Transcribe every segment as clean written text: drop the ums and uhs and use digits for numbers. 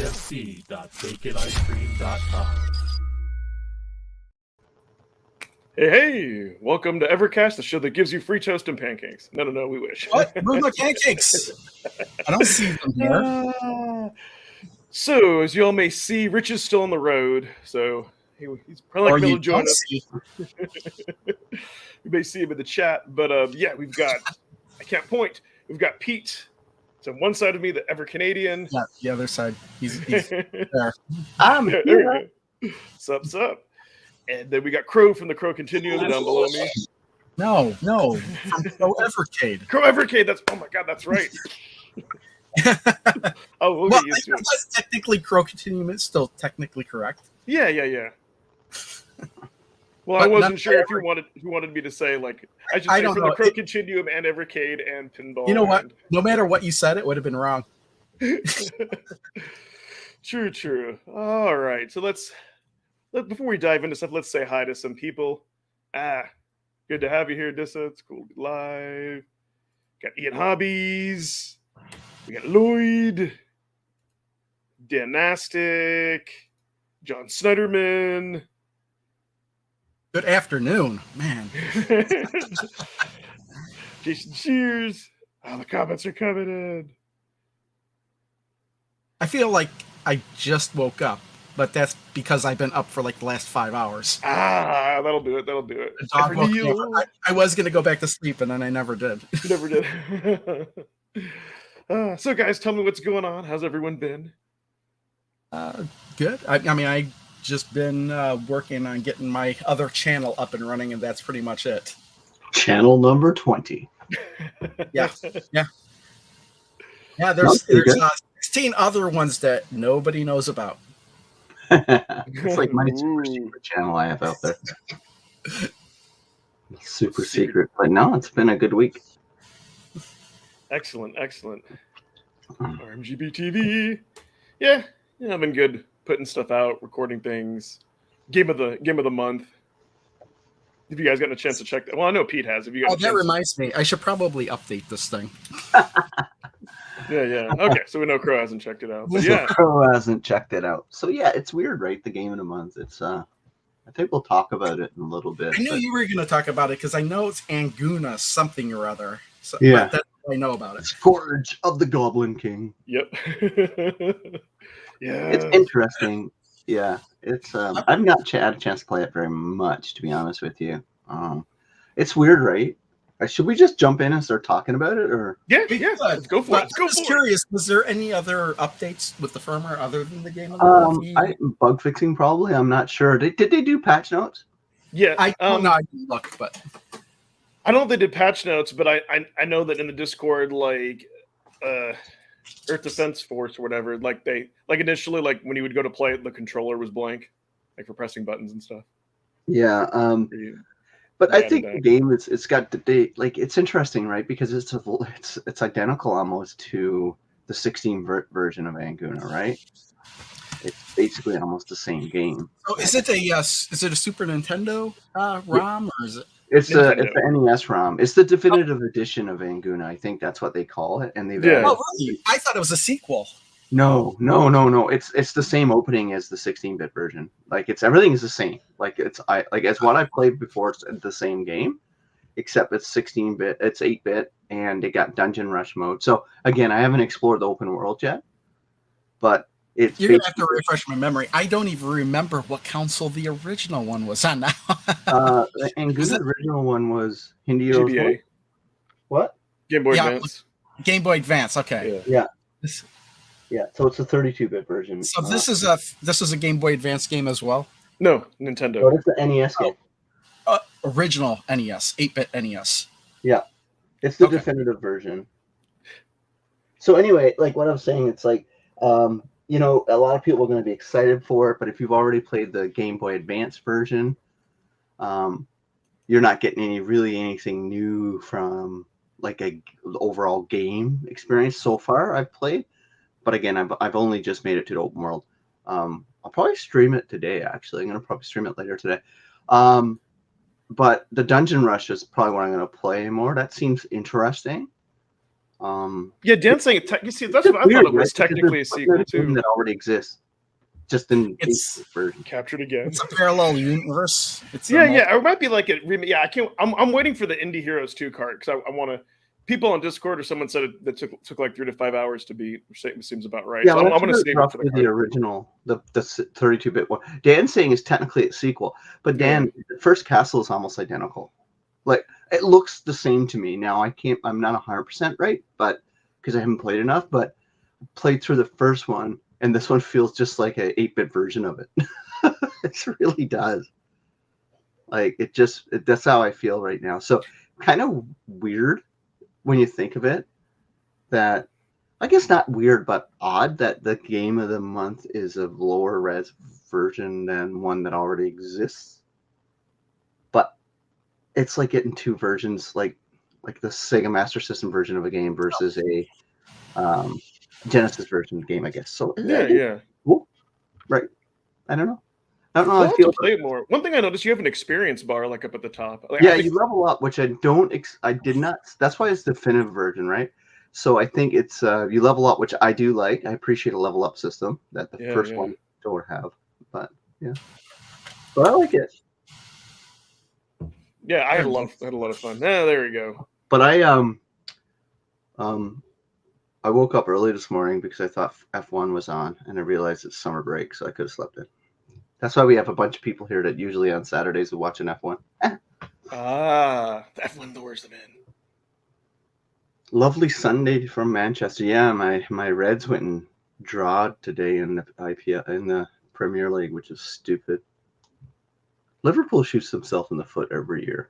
exp.baconicecream.com. Hey, welcome to Evercast, the show that gives you free toast and pancakes. No, we wish. What? Where's my pancakes? I don't see them here. So, as you all may see, Rich is still on the road, so he's probably not going to join us. You may see him in the chat, but yeah, we've got, I can't point, we've got Pete. It's on one side of me, the EverCanadian. Yeah, the other side. He's there. I'm here. There we go. Sup. And then we got Crow from the Crow Continuum down below me. No. From Crow Evercade. Crow Evercade, oh my god, that's right. We'll get used to it. Technically, Crow Continuum is still technically correct. Yeah. Well, I wasn't sure if you wanted me to say, like, I should say from the Crow Continuum and Evercade and Pinball. You know what? No matter what you said, it would have been wrong. True. All right, so before we dive into stuff, let's say hi to some people. Good to have you here, Dissa. It's cool to be live. Got Ian Hobbies. We got Lloyd. Danastic. John Snyderman. Good afternoon, man. Jason Shears. The comments are coming in. I feel like I just woke up, but that's because I've been up for like the last 5 hours. That'll do it. I was going to go back to sleep, and then I never did. You never did. So, guys, tell me what's going on. How's everyone been? Good. I just been working on getting my other channel up and running, and that's pretty much it. Channel number 20. Yeah. There's 16 other ones that nobody knows about. It's like my super secret channel I have out there. Super secret, but no, it's been a good week. Excellent. RMGB TV. Yeah, I've been good putting stuff out, recording things. Game of the month. Have you guys gotten a chance to check that? Well, I know Pete has. That reminds me. I should probably update this thing. Yeah. Okay, so we know Crow hasn't checked it out. But yeah, Crow hasn't checked it out. So yeah, it's weird, right? The game of the month. It's I think we'll talk about it in a little bit. I knew you were going to talk about it because I know it's Anguna something or other. So, yeah, that's what I know about it. Scourge of the Goblin King. Yep. Yeah, it's interesting. Yeah, it's I've not had a chance to play it very much, to be honest with you. It's weird, right? Should we just jump in and start talking about it, or yeah, let's go for it. I'm just curious, was there any other updates with the firmware other than the game of the month? Bug fixing probably. I'm not sure. Did they do patch notes? Yeah, I didn't look, but I don't know if they did patch notes, but I know that in the Discord, like Earth Defense Force or whatever, like initially, like when you would go to play it, the controller was blank, like for pressing buttons and stuff. Yeah. But I think the game it's got the date. Like it's interesting, right? Because it's identical almost to the 16 version of Anguna, right? It's basically almost the same game. So is it a Super Nintendo ROM, or is it? It's the NES ROM. It's the definitive edition of Anguna. I think that's what they call it. And they've Oh, really? I thought it was a sequel. No. It's the same opening as the 16-bit version. Like everything is the same. Like it's what I played before. It's the same game, except it's 16-bit. It's 8-bit, and it got Dungeon Rush mode. So again, I haven't explored the open world yet, but it's you're gonna have to refresh my memory. I don't even remember what console the original one was on now. The original one was Hindio. GBA. What? Game Boy Advance. Game Boy Advance. Okay. Yeah. Yeah, so it's a 32-bit version. So this is a Game Boy Advance game as well? No, Nintendo. Oh, it's the NES game. Original NES, 8-bit NES. Yeah, it's the definitive version. So anyway, like what I was saying, it's like, a lot of people are going to be excited for it, but if you've already played the Game Boy Advance version, you're not getting anything new from like a overall game experience so far I've played. But again, I've only just made it to the open world. I'll probably stream it today, actually. I'm going to probably stream it later today. But the Dungeon Rush is probably what I'm going to play more. That seems interesting. Yeah, Dan's saying you see that's It's what I weird, thought it was right? Because technically a there's sequel a game too. that already exists, just in It's version. Captured again. it's a parallel universe. It's a Yeah, or it might be like a yeah. I can't. I'm waiting for the Indie Heroes 2 card because I want to. People on Discord or someone said that took like 3 to 5 hours to beat, which seems about right. Yeah, So well, I'm going to that's save it for roughly the the card. original, the 32-bit one. Dan's saying is technically a sequel, but Dan, the first castle is almost identical. Like it looks the same to me. Now I'm not 100% right, but because I haven't played enough, but played through the first one, and this one feels just like a 8-bit version of it. It really does. Like that's how I feel right now. So kind of weird when you think of it. That I guess not weird, but odd that the game of the month is a lower res version than one that already exists. But it's like getting two versions, like the Sega Master System version of a game versus a Genesis version of the game, I guess. So Yeah. Cool. Right. I don't know. How We'll I have feel. to play it more. One thing I noticed, you have an experience bar like up at the top. Like, Yeah, you level up, which I did not. That's why it's the definitive version, right? So I think it's you level up, which I do like. I appreciate a level up system that the first one don't have, but yeah. But I like it. Yeah, I had a lot of fun. Yeah, there we go. But I woke up early this morning because I thought F1 was on, and I realized it's summer break, so I could have slept in. That's why we have a bunch of people here that usually on Saturdays are watching F1. F1 lures them in. Lovely Sunday from Manchester. Yeah, my Reds went and drawed today in the IPL in the Premier League, which is stupid. Liverpool shoots themselves in the foot every year.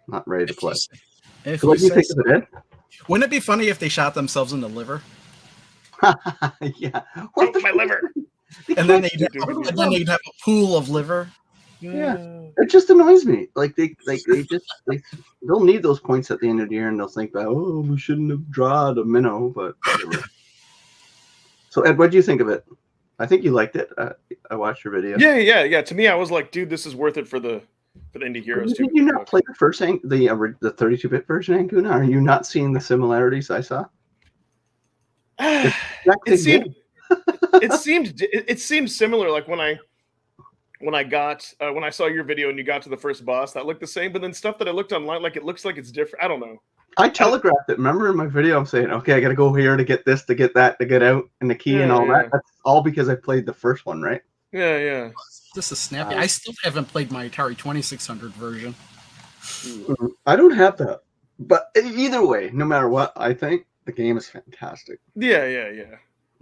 Not ready to play. What do you think of it, Ed? Wouldn't it be funny if they shot themselves in the liver? Yeah. What my liver? And then they'd have a pool of liver. Yeah, it just annoys me. Like they'll need those points at the end of the year, and they'll think about, oh, we shouldn't have drawn a minnow, but whatever. So Ed, what do you think of it? I think you liked it. I watched your video. Yeah. To me, I was like, dude, this is worth it for the Indie Heroes. Did you not play the first the 32-bit version, Anguna? Are you not seeing the similarities I saw? It seemed similar. Like when I saw your video and you got to the first boss, that looked the same. But then stuff that I looked online, like it looks like it's different. I don't know. I telegraphed it. Remember in my video, I'm saying, okay, I got to go here to get this, to get that, to get out, and the key and all that. That's all because I played the first one, right? Yeah. This is snappy. I still haven't played my Atari 2600 version. I don't have that. But either way, no matter what, I think the game is fantastic. Yeah.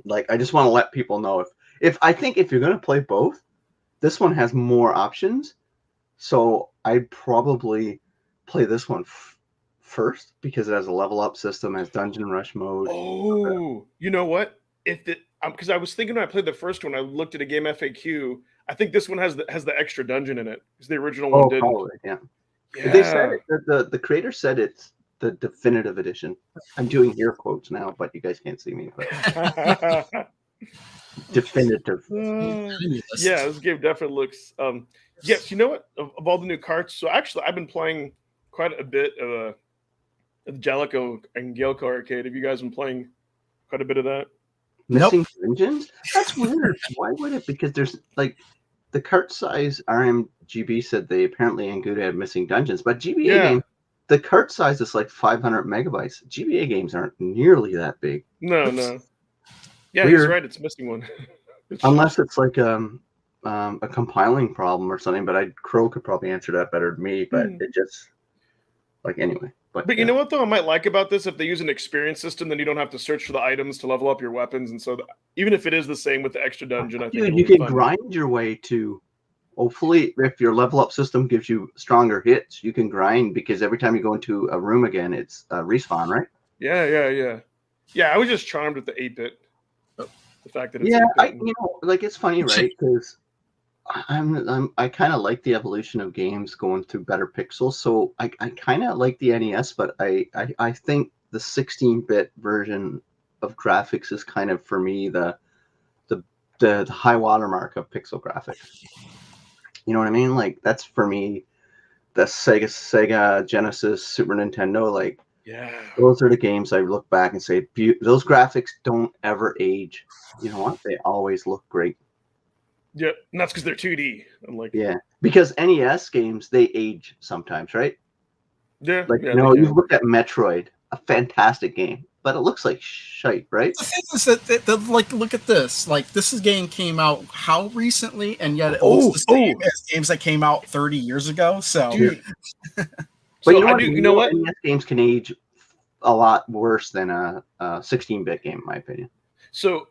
Like, I just want to let people know if I think if you're going to play both, this one has more options. So I'd probably play this one first because it has a level up system, has dungeon rush mode. Oh, you know what? Because I was thinking when I played the first one, I looked at a game FAQ. I think this one has the extra dungeon in it because the original one didn't. Probably, yeah. They said the creator said it's the definitive edition. I'm doing air quotes now, but you guys can't see me. But definitive. Yeah, this game definitely looks. Yes, you know what? Of all the new carts, so actually, I've been playing quite a bit of Jellico and Galeco Arcade. Have you guys been playing quite a bit of that? Missing dungeons? That's weird. Why would it? Because there's like the cart size RMGB said they apparently Anguda had missing dungeons, but GBA game, the cart size is like 500 megabytes. GBA games aren't nearly that big. No. Yeah, weird. He's right. It's missing one. Unless it's like a compiling problem or something, but Crow could probably answer that better than me. But it just like anyway. But you know what though I might like about this, if they use an experience system, then you don't have to search for the items to level up your weapons, and so even if it is the same with the extra dungeon, I think you can grind your way to. Hopefully, if your level up system gives you stronger hits, you can grind because every time you go into a room again, it's respawn, right? Yeah. I was just charmed with the 8-bit. The fact that it's it's funny, right? Because I kind of like the evolution of games going through better pixels. So I kind of like the NES, but I think the 16-bit version of graphics is kind of for me the high watermark of pixel graphics. You know what I mean? Like that's for me the Sega, Genesis, Super Nintendo. Like Yeah. Those are the games I look back and say, those graphics don't ever age. You know what? They always look great. Yeah, and that's because they're 2D. Yeah, because NES games, they age sometimes, right? Yeah, Like, yeah, you know, they you can. look at Metroid, a fantastic game, but it looks like shite, right? The thing is that like, look at this. Like, game came out how recently, and yet it looks the same as games that came out 30 years ago. So, Dude. But So you know I what? do. You know what? NES games can age a lot worse than a 16-bit game, in my opinion. So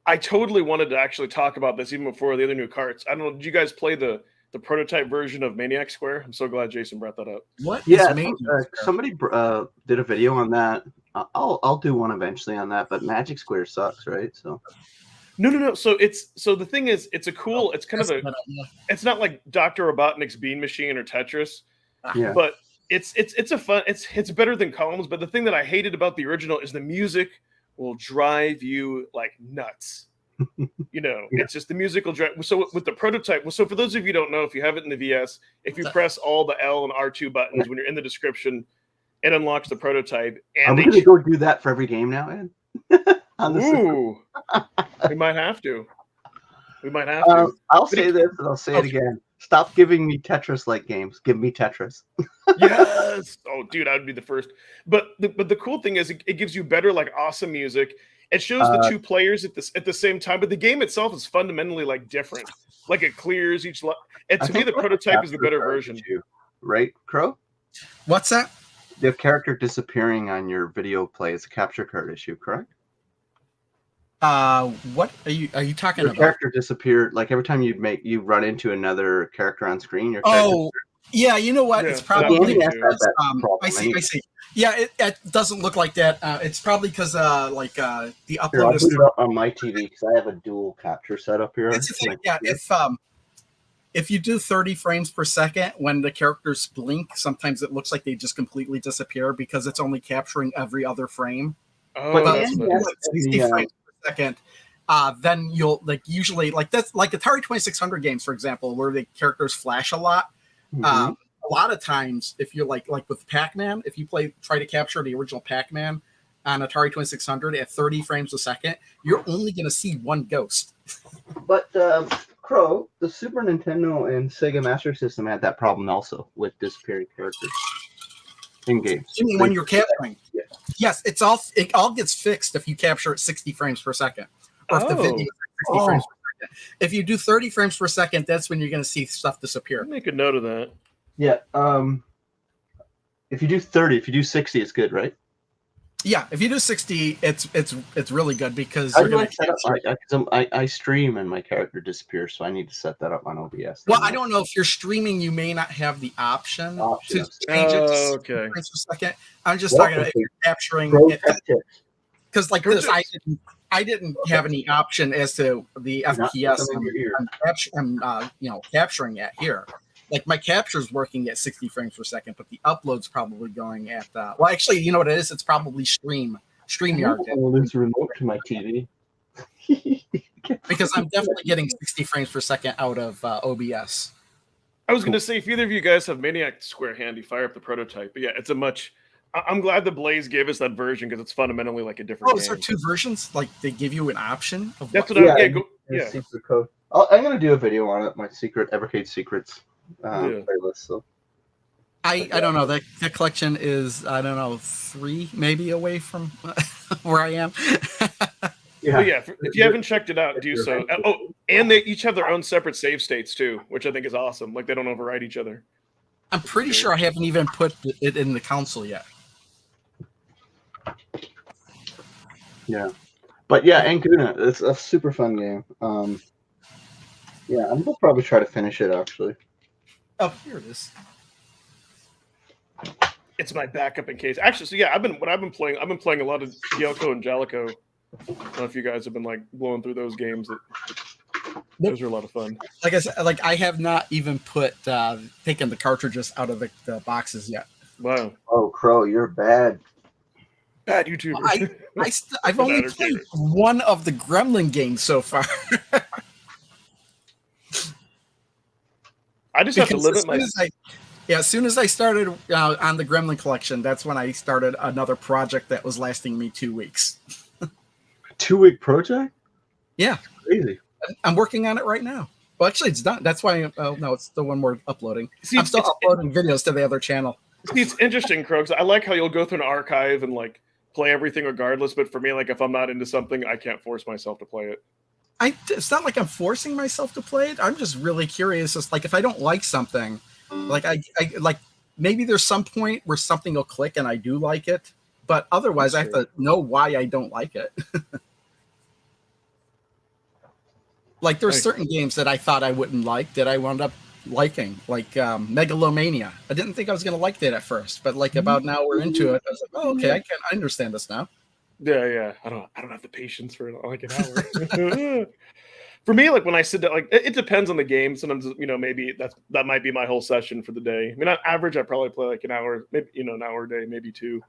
I totally wanted to actually talk about this even before the other new carts. I don't know. Did you guys play the prototype version of Maniac Square? I'm so glad Jason brought that up. what Yeah, is Maniac Square? somebody did a video on that. I'll do one eventually on that, but Magic Square sucks, right? So No. So the thing is, it's a cool. It's kind of That's a. a good idea. It's not like Dr. Robotnik's Bean Machine or Tetris, yeah, but it's a fun. It's better than Columns. But the thing that I hated about the original is the music will drive you like nuts. You know, Yeah. it's just the music will drive. So with the prototype, so for those of you who don't know, if you have it in the VS, if you press all the L and R2 buttons when you're in the description, it unlocks the prototype. are And we going to go do that for every game now, Ed? On the system? ooh, we might have to. We might have to. I'll say this and I'll say it Okay. again. Stop giving me Tetris-like games. Give me Tetris. Yes. Oh, dude, I would be the first. But the cool thing is, it gives you better, like, awesome music. It shows the two players at the same time, but the game itself is fundamentally like different. Like it clears each. And I to me, think the prototype is the better version. Right, Crow? What's that? The character disappearing on your video play is a capture card issue, correct? What are you talking Your about? character disappeared. Like every time you run into another character on screen, your character. Oh, yeah. You know what? Yeah, It's that probably one NES too. had that problem I see. anyway. I see. Yeah, it doesn't look like that. It's probably because the Here, upload I'll is. put it up on my TV because I have a dual capture setup here. It's the thing, yeah, if you do 30 frames per second, when the characters blink, sometimes it looks like they just completely disappear because it's only capturing every other frame. Oh, But that's the what it NES is. 60 frames per second. Then you'll usually that's like Atari 2600 games, for example, where the characters flash a lot. Mhm. A lot of times, if you're like with Pac-Man, if you try to capture the original Pac-Man on Atari 2600 at 30 frames a second, you're only going to see one ghost. But Crow, the Super Nintendo and Sega Master System had that problem also with disappearing characters in games. You mean when you're capturing? Yeah. Yes, it all gets fixed if you capture at 60 frames per second, or if the video is at 60 frames per second. If you do 30 frames per second, that's when you're going to see stuff disappear. Make a note of that. Yeah. If you do 30, if you do 60, it's good, right? Yeah, if you do 60, it's really good because How you're do I going to set up? capture. I stream and my character disappears, so I need to set that up on OBS. Well, I don't know if you're streaming, you may not have the option to change it to 60 okay. frames per second. I'm just talking about if you're capturing Pro it tech tips. because like this, I didn't have any option as to the FPS something in your ear. I'm capturing at here. Like my capture's working at 60 frames per second, but the upload's probably going at well, actually, you know what it is? It's probably StreamYard I'm gonna lose the remote to my TV. because I'm definitely getting 60 frames per second out of OBS. I was going to say, if either of you guys have Maniac Square handy, fire up the prototype. But yeah, it's a much. I'm glad the Blaze gave us that version because it's fundamentally like a different. Oh, is there game. two versions? Like they give you an option of That's what? what I yeah. Secret code. I'm gonna do a video on it. My secret Evercade secrets playlist. So I don't know. That collection is, I don't know, 3 maybe away from where I am. Yeah. But yeah, if you haven't checked it out, do so. Oh, and they each have their own separate save states too, which I think is awesome. Like they don't override each other. I'm pretty sure I haven't even put it in the console yet. yeah, but yeah, Anguna, it's a super fun game. Yeah, I'm gonna probably try to finish it actually. Oh, here it is. It's my backup in case. Actually, so yeah, I've been playing a lot of Yoko and Jalico. I don't know if you guys have been like blowing through those games. Those are a lot of fun. Like I said, I have not even taken the cartridges out of the boxes yet. Wow. Oh, Crow, you're bad. Bad YouTuber. I've only played one of the Gremlin games so far. I just have to limit my. Yeah, as soon as I started on the Gremlin Collection, that's when I started another project that was lasting me 2 weeks. 2-week project? Yeah, Crazy. I'm working on it right now. Well, actually, it's done. That's why. No, it's the one we're uploading. See, I'm still uploading videos to the other channel. See, it's interesting, Croaks. I like how you'll go through an archive and like play everything regardless. But for me, like if I'm not into something, I can't force myself to play it. It's not like I'm forcing myself to play it. I'm just really curious. It's like if I don't like something, like I like maybe there's some point where something will click and I do like it, but otherwise I have to know why I don't like it. Like there's certain games that I thought I wouldn't like that I wound up liking, like Megalomania. I didn't think I was going to like that at first, but like about now we're into it. I was like, oh, okay, I understand this now. Yeah. I don't have the patience for like an hour. For me, like when I sit down, like it depends on the game. Sometimes, maybe that might be my whole session for the day. I mean, on average, I probably play like an hour, maybe an hour a day, maybe 2.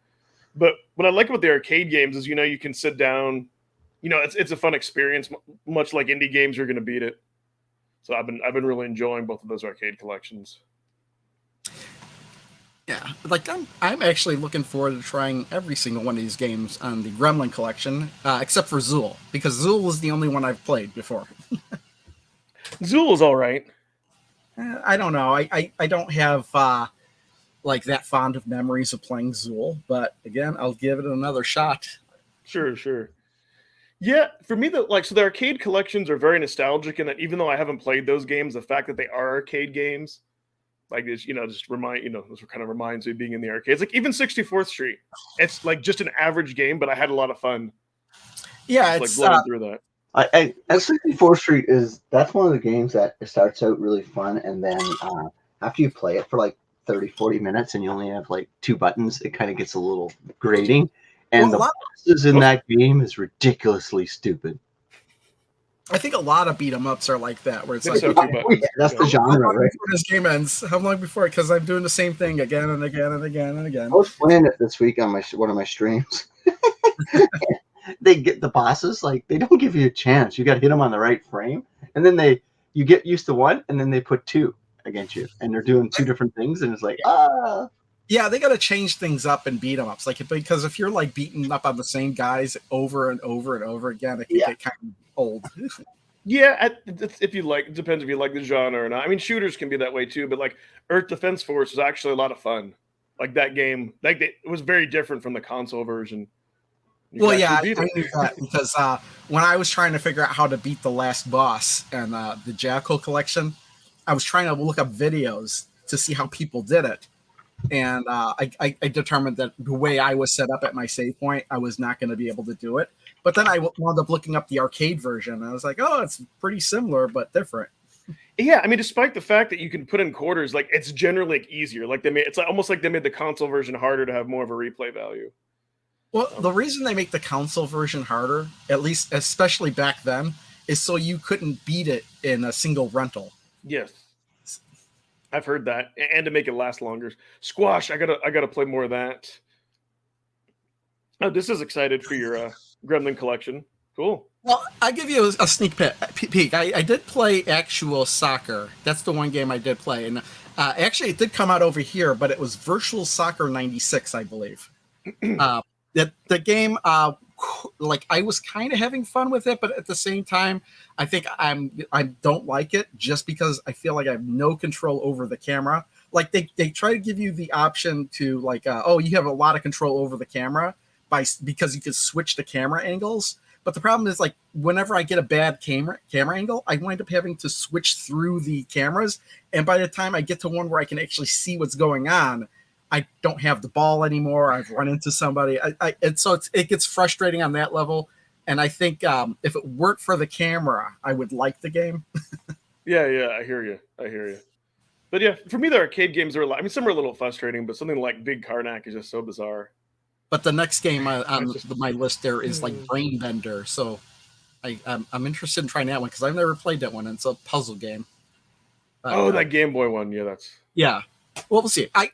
But what I like about the arcade games is, you can sit down. It's a fun experience, much like indie games are going to beat it. So I've been really enjoying both of those arcade collections. Yeah, like I'm actually looking forward to trying every single one of these games on the Gremlin Collection, except for Zool, because Zool is the only one I've played before. Zool is all right. I don't know. I don't have like that fond of memories of playing Zool, but again, I'll give it another shot. Sure. Yeah, for me, the arcade collections are very nostalgic in that even though I haven't played those games, the fact that they are arcade games, like this, this kind of reminds me of being in the arcades. Like even 64th Street, it's like just an average game, but I had a lot of fun. Yeah, it's like blowing through that. I 64th Street that's one of the games that it starts out really fun, and then after you play it for like 30-40 minutes and you only have like 2 buttons, it kind of gets a little grating. And the bosses in that game is ridiculously stupid. I think a lot of beat 'em ups are like that, where it's like, that's the genre, right? Before this game ends, how long before? Because I'm doing the same thing again and again and again and again. I was playing it this week on one of my streams. They get the bosses, like they don't give you a chance. You got to hit them on the right frame, and then you get used to one, and then they put 2 against you, and they're doing 2 different things, and it's like Yeah, they got to change things up and beat 'em ups, like because if you're like beating up on the same guys over and over and over again, it can get kind of old. Yeah, if you like, it depends if you like the genre or not. I mean, shooters can be that way too, but like Earth Defense Force was actually a lot of fun. Like that game, it was very different from the console version. Well, yeah, I knew that because when I was trying to figure out how to beat the last boss and the Jackal Collection, I was trying to look up videos to see how people did it. And I determined that the way I was set up at my save point, I was not going to be able to do it. But then I wound up looking up the arcade version, and I was like, oh, it's pretty similar, but different. Yeah, I mean, despite the fact that you can put in quarters, like it's generally like, easier. Like it's almost like they made the console version harder to have more of a replay value. Well, the reason they make the console version harder, at least especially back then, is so you couldn't beat it in a single rental. Yes. I've heard that, and to make it last longer. Squash, I gotta play more of that. Oh, this is excited for your Gremlin collection. Cool. Well, I'll give you a sneak peek. I did play Actual Soccer. That's the one game I did play, and actually it did come out over here, but it was Virtual Soccer 96, I believe. The game, like I was kind of having fun with it, but at the same time, I think I don't like it just because I feel like I have no control over the camera. Like they try to give you the option to like, you have a lot of control over the camera because you can switch the camera angles. But the problem is like whenever I get a bad camera angle, I wind up having to switch through the cameras. And by the time I get to one where I can actually see what's going on, I don't have the ball anymore. I've run into somebody. And so it gets frustrating on that level. And I think if it weren't for the camera, I would like the game. Yeah, I hear you. But yeah, for me, the arcade games are some are a little frustrating, but something like Big Karnak is just so bizarre. But the next game on my list there is like Brain Bender. So I'm interested in trying that one because I've never played that one. And it's a puzzle game. That Game Boy one. Yeah, yeah. Well, we'll see. I'm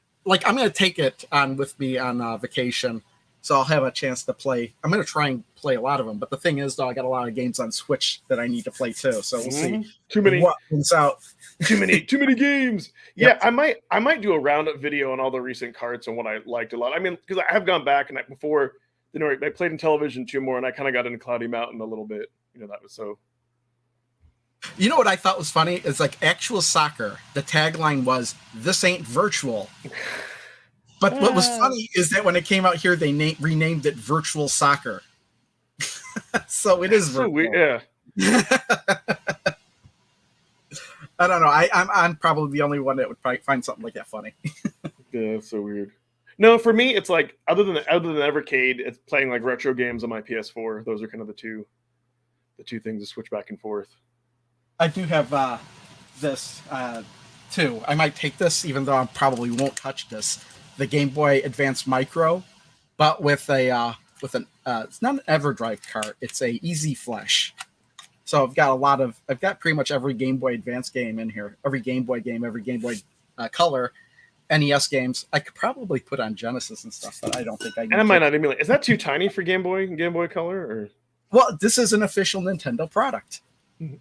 going to take it on with me on vacation So I'll have a chance to play. I'm going to try and play a lot of them. But the thing is, though, I got a lot of games on Switch that I need to play too. So we'll see. Too many. What comes out? Too many games. Yep. Yeah, I might do a roundup video on all the recent carts and what I liked a lot. I mean, because I have gone back and before, I played in Television 2 more, and I kind of got into Cloudy Mountain a little bit. That was so. You know what I thought was funny is like Actual Soccer. The tagline was "This ain't virtual." But what was funny is that when it came out here, they renamed it Virtual Soccer. So it is virtual. So weird, yeah. I don't know. I'm probably the only one that would probably find something like that funny. Yeah, that's so weird. No, for me, it's like other than Evercade, it's playing like retro games on my PS4. Those are kind of the two things to switch back and forth. I do have this too. I might take this, even though I probably won't touch this. The Game Boy Advance Micro, but with an it's not an EverDrive cart. It's a Easy Flash. So I've got pretty much every Game Boy Advance game in here. Every Game Boy game, every Game Boy Color, NES games. I could probably put on Genesis and stuff, but I don't think I can. And I might not emulate. Is that too tiny for Game Boy Color? Or well, this is an official Nintendo product. Mm-hmm.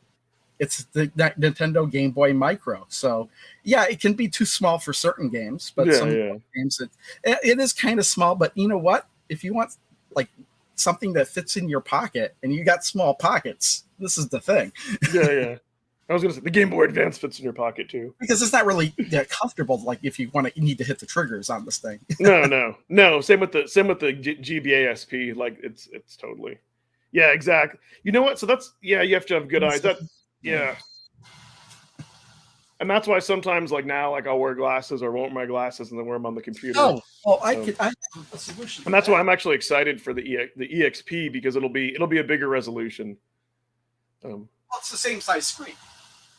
It's the Nintendo Game Boy Micro. So, yeah, it can be too small for certain games, but some games it is kind of small. But you know what? If you want like something that fits in your pocket and you got small pockets, this is the thing. Yeah. I was going to say the Game Boy Advance fits in your pocket too. Because it's not really comfortable. Like if you need to hit the triggers on this thing. No. Same with the GBA SP. Like it's totally. Yeah, exactly. You know what? So that's you have to have good eyes. Yeah. And that's why sometimes, like now, like I'll wear glasses or won't wear my glasses and then wear them on the computer. Oh, well, I have a solution. And that's why I'm actually excited for the EXP because it'll be a bigger resolution. Well, it's the same size screen.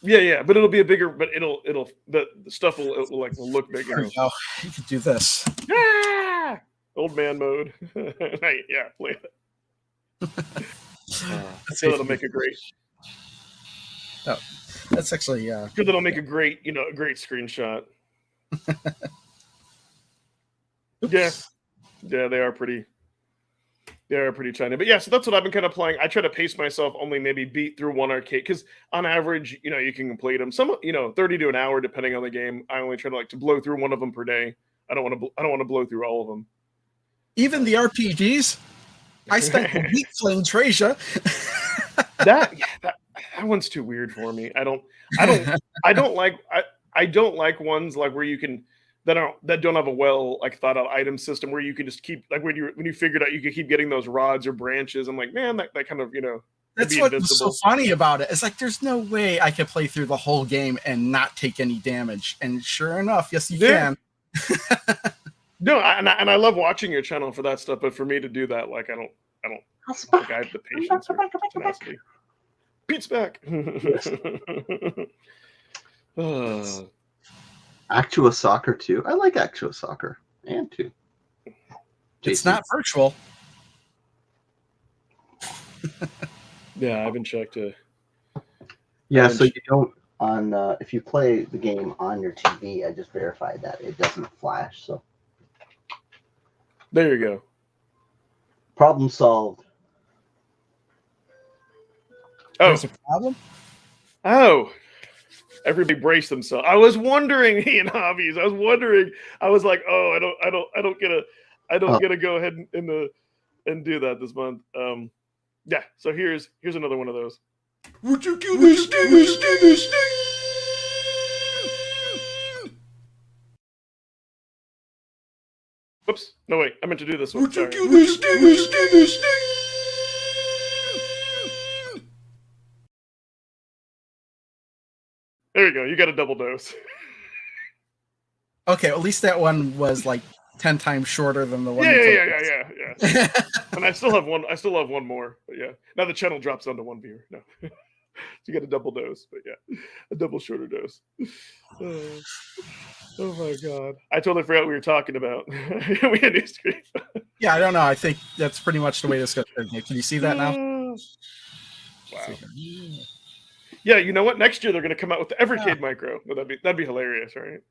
Yeah, but it'll be a bigger. But the stuff will look bigger. There you go. You could do this. Yeah, old man mode. Yeah, play it. So that'll make a great. Oh, that's actually good. That'll make a great screenshot. Yeah, they are pretty tiny. But yeah, so that's what I've been kind of playing. I try to pace myself, only maybe beat through one arcade because on average, you can complete them. Some 30 to an hour depending on the game. I only try to blow through one of them per day. I don't want to blow through all of them. Even the RPGs. I spent a week playing Tracia. That one's too weird for me. I don't like ones like where you can that don't have a well thought out item system where you can just keep when you figured out you could keep getting those rods or branches. I'm like, man, that kind of that's what was so funny about it. It's like there's no way I could play through the whole game and not take any damage. And sure enough, yes, you can. No, and I love watching your channel for that stuff, but for me to do that, I don't think I have the patience or tenacity. Pete's back. Actual Soccer 2. I like Actual Soccer and 2. It's not virtual. Yeah, I haven't checked it. Yeah, so you don't if you play the game on your TV, I just verified that it doesn't flash. So there you go. Problem solved. Oh, there's a problem. Oh, everybody brace themselves. I was wondering, Ian Hobbies. I was like, oh, I don't get to go ahead and do that this month. Yeah. So here's another one of those. Would you kill this thing? Oops. No, wait. I meant to do this one. Would you kill this thing? There you go. You got a double dose. Okay, at least that one was 10 times shorter than the one. Yeah. And I still have one more. But yeah, now the channel drops down to one viewer. No, so you got a double dose. But yeah, a double shorter dose. Oh my god! I totally forgot what we were talking about. We had new screen. Yeah, I don't know. I think that's pretty much the way this goes. Can you see that now? Wow. Yeah, you know what? Next year they're going to come out with the Evercade Micro. Well, that'd be hilarious, right?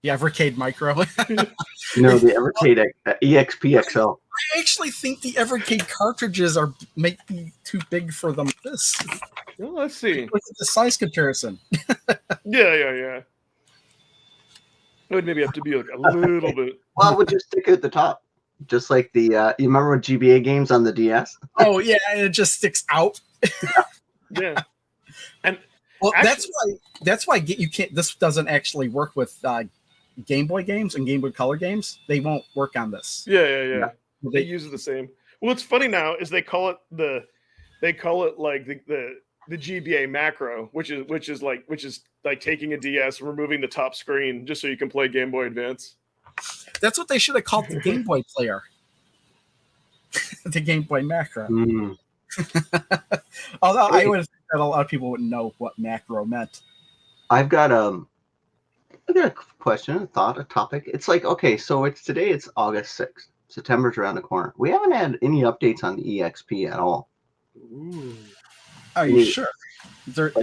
The Evercade Micro. No, the Evercade EXP XL. I actually think the Evercade cartridges might be too big for them. This. Well, let's see. Look at the size comparison. Yeah. It would maybe have to be like a little bit. Well, we'll just stick it at the top, just like the. You remember with GBA games on the DS? Oh yeah, and it just sticks out. Yeah. And well, actually, that's why you can't. This doesn't actually work with Game Boy games and Game Boy Color games. They won't work on this. Yeah. They use it the same. Well, what's funny now is they call it like the GBA macro, which is like taking a DS, removing the top screen just so you can play Game Boy Advance. That's what they should have called the Game Boy player. The Game Boy macro. Mm. Although I would think that a lot of people wouldn't know what macro meant. I've got a question, a thought, a topic. It's like, okay, so it's August 6th. September's around the corner. We haven't had any updates on the EXP at all. Ooh. Are you sure? They're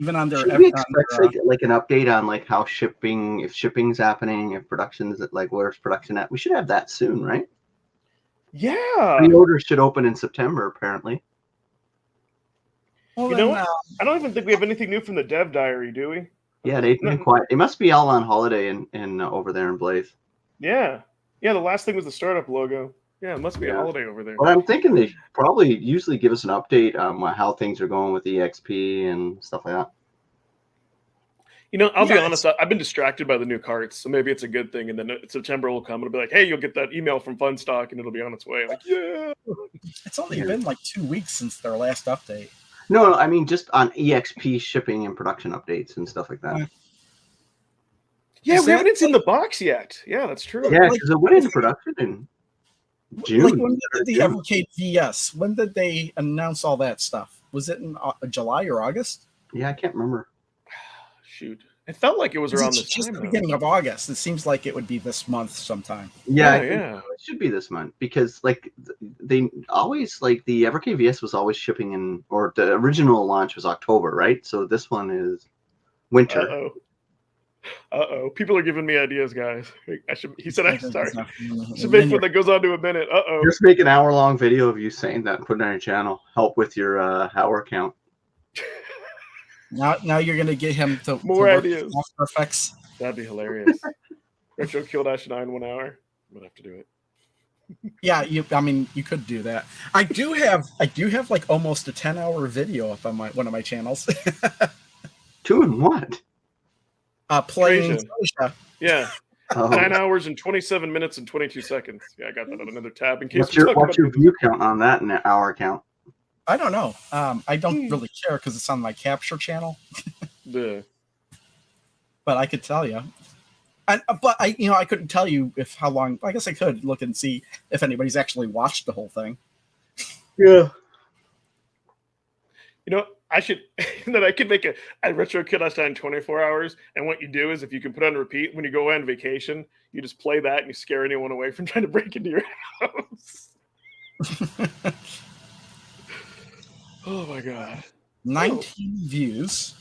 even on their. Should we expect like an update on like how if shipping's happening, if production's like where's production at? We should have that soon, right? Yeah. Pre-orders should open in September, apparently. Well, you know what? I don't even think we have anything new from the Dev Diary, do we? Yeah, they've been quiet. They must be all on holiday in over there in Blaze. Yeah. The last thing was the startup logo. Yeah, it must be a holiday over there. Well, I'm thinking they probably usually give us an update on how things are going with EXP and stuff like that. I'll be honest. I've been distracted by the new carts, so maybe it's a good thing. And then September will come. It'll be like, hey, you'll get that email from Funstock, and it'll be on its way. Like, yeah. It's only been like 2 weeks since their last update. No, I mean just on EXP shipping and production updates and stuff like that. Yeah, we haven't seen the box yet. Yeah, that's true. Yeah, because it went into production in June. Like when did the Evercade VS? When did they announce all that stuff? Was it in July or August? Yeah, I can't remember. Shoot, it felt like it was around this just time. The beginning of August. It seems like it would be this month sometime. Yeah, yeah. It should be this month because like they always like the Evercade VS was always shipping or the original launch was October, right? So this one is winter. Uh-oh. People are giving me ideas, guys. He said, I'm sorry. Should make one that goes on to a minute. Uh-oh. Just make an hour-long video of you saying that and put it on your channel. Help with your hour count. Now you're going to get him to more ideas. After Effects. That'd be hilarious. Retro KillDashNine 1 hour. I'm going to have to do it. Yeah, you could do that. I do have like almost a 10-hour video up on one of my channels. Doing what? Playing Croatia. Yeah. 9 hours and 27 minutes and 22 seconds. Yeah, I got that on another tab in case. What's your view count on that in an hour count? I don't know. I don't really care because it's on my capture channel. Yeah. But I could tell you. But I couldn't tell you how long. I guess I could look and see if anybody's actually watched the whole thing. Yeah. I should that I could make a retro KillDashNine 24 hours, and what you do is if you can put on repeat when you go on vacation, you just play that and you scare anyone away from trying to break into your house. Oh my god. 19 views.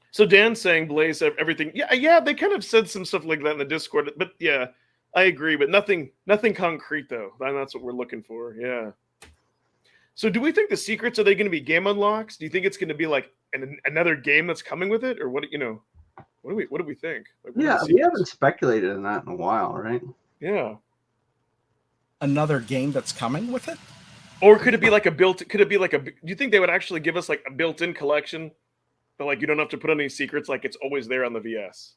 So Dan's saying Blaze everything. Yeah, they kind of said some stuff like that in the Discord, but yeah, I agree, but nothing concrete though. And that's what we're looking for. Yeah. So do we think the secrets, are they going to be game unlocks? Do you think it's going to be like another game that's coming with it? Or what do we think? Like, we haven't speculated in that in a while, right? Yeah. Another game that's coming with it? Or could it be like do you think they would actually give us like a built-in collection? But like you don't have to put any secrets, like it's always there on the VS?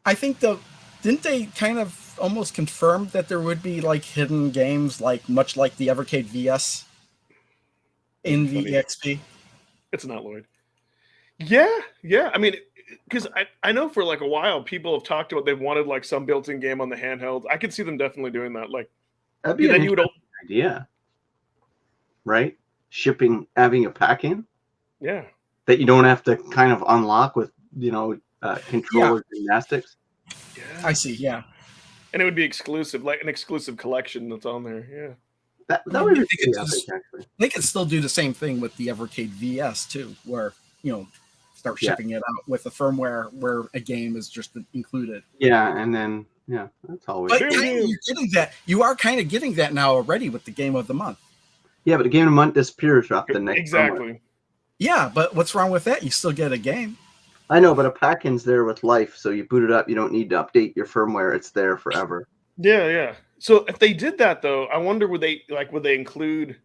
I think didn't they kind of almost confirm that there would be like hidden games much like the Evercade VS? In the EXP? It's not Lloyd. Yeah. I mean, because I know for like a while people have talked about they wanted like some built-in game on the handheld. I could see them definitely doing that. Like, that'd be an interesting idea, right? Shipping, having a pack-in. Yeah. That you don't have to kind of unlock with controller gymnastics. Yeah. I see. Yeah. And it would be exclusive, like an exclusive collection that's on there. Yeah. That would be epic, actually. They could still do the same thing with the Evercade VS too, where start shipping it out with the firmware where a game is just included. Yeah, and then that's all we. But you're getting that. You are kind of getting that now already with the game of the month. Yeah, but the game of the month disappears after the next. Exactly. Yeah, but what's wrong with that? You still get a game. I know, but a pack-in's there with life, so you boot it up. You don't need to update your firmware; it's there forever. Yeah. So if they did that, though, I wonder would they include?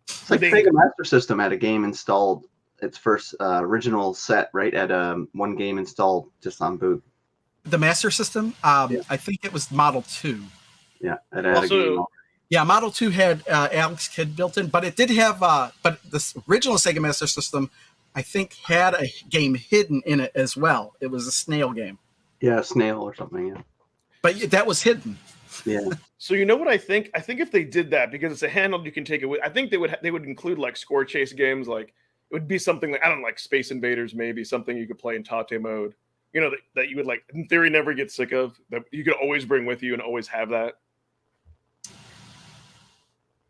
It's like Sega Master System had a game installed. Its first original set, right, at one game installed just on boot. The Master System, I think it was Model 2. Yeah, it had a game. Yeah, Model 2 had Alex Kidd built in, but it did have, but this original Sega Master System, I think, had a game hidden in it as well. It was a snail game. Yeah, snail or something, yeah. But that was hidden. Yeah. So you know what I think? I think if they did that, because it's a handheld you can take it with, I think they would include like score chase games, like it would be something like, I don't know, like Space Invaders, maybe something you could play in Tate mode. You know, that you would like in theory never get sick of, that you could always bring with you and always have that.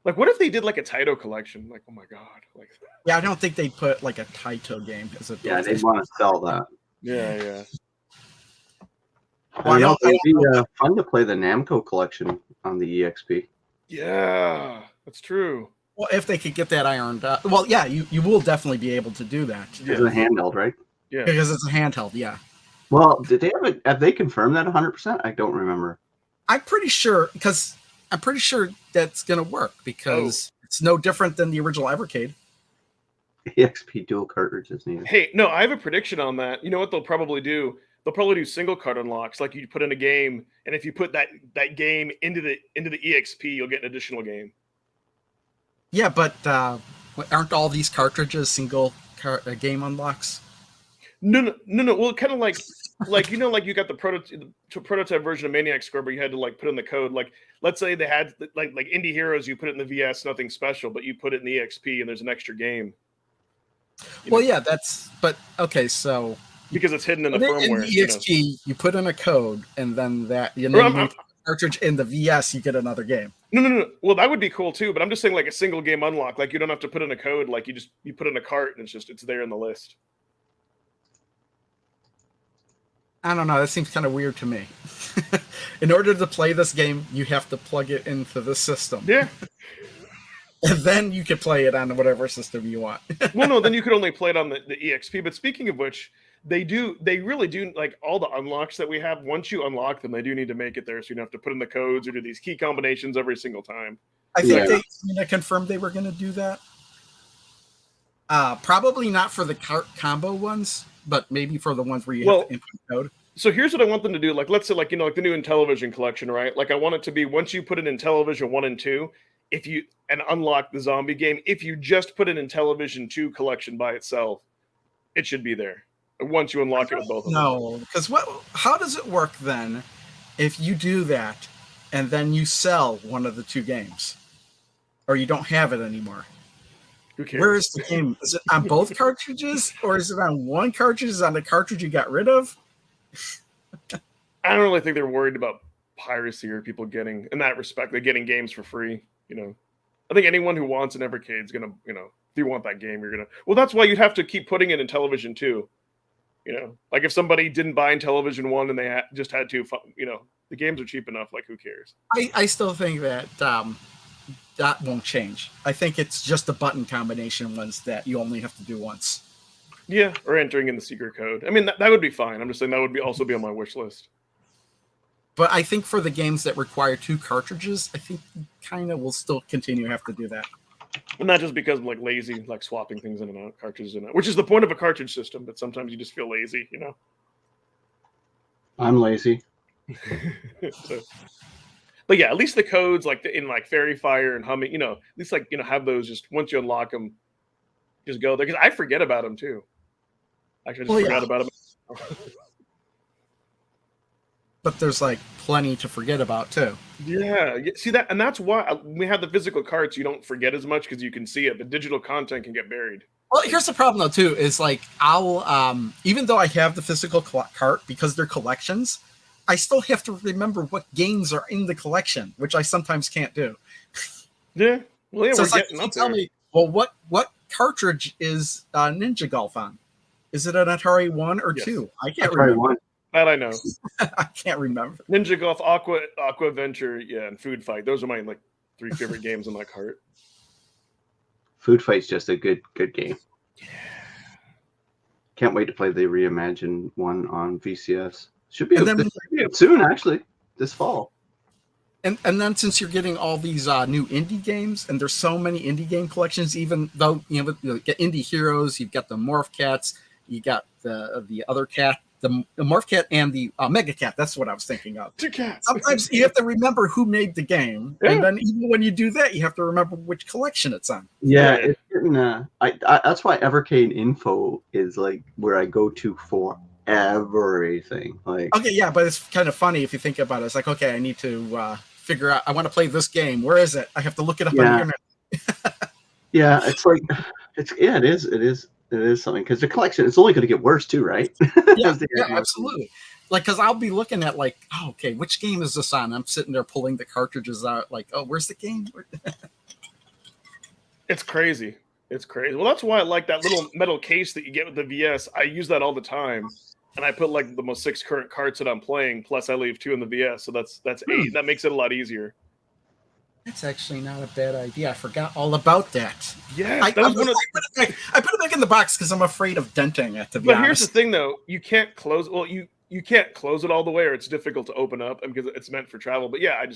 Like, what if they did like a Taito collection? Like, oh my god! Like, yeah, I don't think they'd put like a Taito game as a. Yeah, they'd want to sell that. Yeah. Well, it'd be fun to play the Namco collection on the EXP. Yeah, that's true. Well, if they could get that ironed out, well, yeah, you will definitely be able to do that. Yeah. It's a handheld, right? Yeah, because it's a handheld. Yeah. Well, did they have they confirmed that 100%? I don't remember. I'm pretty sure that's going to work because it's no different than the original Evercade. EXP dual cartridges needed. Hey, no, I have a prediction on that. You know what they'll probably do? They'll probably do single card unlocks, like you put in a game, and if you put that game into the EXP, you'll get an additional game. Yeah, but aren't all these cartridges single game unlocks? No. Well, kind of like you know, like you got the prototype version of Maniac Square, but you had to like put in the code. Like, let's say they had like Indie Heroes, you put it in the VS, nothing special, but you put it in the EXP, and there's an extra game. Well, yeah, okay, so because it's hidden in the firmware. In the EXP, you put in a code, and then that cartridge in the VS, you get another game. No. Well, that would be cool too. But I'm just saying, like a single game unlock, like you don't have to put in a code. Like you put in a cart, and it's there in the list. I don't know. That seems kind of weird to me. In order to play this game, you have to plug it into the system. Yeah. And then you can play it on whatever system you want. Well, no, then you could only play it on the EXP. But speaking of which, they really do, like all the unlocks that we have, once you unlock them, they do need to make it there. So you don't have to put in the codes or do these key combinations every single time. I think they confirmed they were going to do that. Probably not for the combo ones, but maybe for the ones where you have to input code. So here's what I want them to do. Like, let's say, like, you know, like the new Intellivision collection, right? Like, I want it to be once you put it in Intellivision 1 and 2, and unlock the zombie game, if you just put an Intellivision 2 collection by itself, it should be there. Once you unlock it with both of them. No, because how does it work then if you do that and then you sell one of the two games? Or you don't have it anymore? Who cares? Where is the game? Is it on both cartridges? Or is it on one cartridge? Is it on the cartridge you got rid of? I don't really think they're worried about piracy or people getting, in that respect, they're getting games for free. You know, I think anyone who wants an Evercade is gonna, you know, if you want that game, you're gonna. Well, that's why you'd have to keep putting it in Television 2. You know, like if somebody didn't buy in Television 1 and they just had to, you know, the games are cheap enough. Like, who cares? I still think that that won't change. I think it's just the button combination ones that you only have to do once. Yeah, or entering in the secret code. I mean, that would be fine. I'm just saying that would also be on my wish list. But I think for the games that require two cartridges, I think you kind of will still continue to have to do that. And not just because I'm like lazy, like swapping things in and out, cartridges in and out, which is the point of a cartridge system, but sometimes you just feel lazy, you know? I'm lazy. But yeah, at least the codes, like in like Fairy Fire and Humming, you know, at least like, you know, have those just once you unlock them, just go there. Because I forget about them too. Actually, I just forgot about them. But there's like plenty to forget about too. Yeah, see that, and that's why we have the physical cards. You don't forget as much because you can see it. But digital content can get buried. Well, here's the problem though too. Is like I'll even though I have the physical cart because they're collections, I still have to remember what games are in the collection, which I sometimes can't do. Yeah, well, yeah, so we're it's like, getting up tell there. me, well, what cartridge is Ninja Golf on? Is it an Atari 1 or Yes. 2? I can't Atari remember. 1. That I know. I can't remember. Ninja Golf, Aqua Venture, yeah, and Food Fight. Those are my like 3 favorite games in my cart. Food Fight's just a good game. Can't wait to play the reimagined one on VCS. Should be soon, actually, this fall. And then since you're getting all these new indie games, and there's so many indie game collections, even though you get Indie Heroes, you've got the Morph Cats, you got the other cat, the Morph Cat and the Mega Cat. That's what I was thinking of. 2 cats. Sometimes you have to remember who made the game, and then even when you do that, you have to remember which collection it's on. Yeah, it's getting, that's why Evercade Info is like where I go to for everything. Like, okay, yeah, but it's kind of funny if you think about it. It's like, okay, I need to figure out. I want to play this game. Where is it? I have to look it up on the internet. Yeah, it's like it is something because the collection is only going to get worse too, right? Yeah, absolutely. Like, because I'll be looking at like, oh, okay, which game is this on? I'm sitting there pulling the cartridges out, like, oh, where's the game? It's crazy. It's crazy. Well, that's why I like that little metal case that you get with the VS. I use that all the time, and I put like the most 6 current carts that I'm playing, plus I leave 2 in the VS, so that's 8. That makes it a lot easier. That's actually not a bad idea. I forgot all about that. Yeah, I put it back in the box because I'm afraid of denting it. To be honest. Here's the thing, though: you can't close. Well, you can't close it all the way, or it's difficult to open up because it's meant for travel. But yeah, I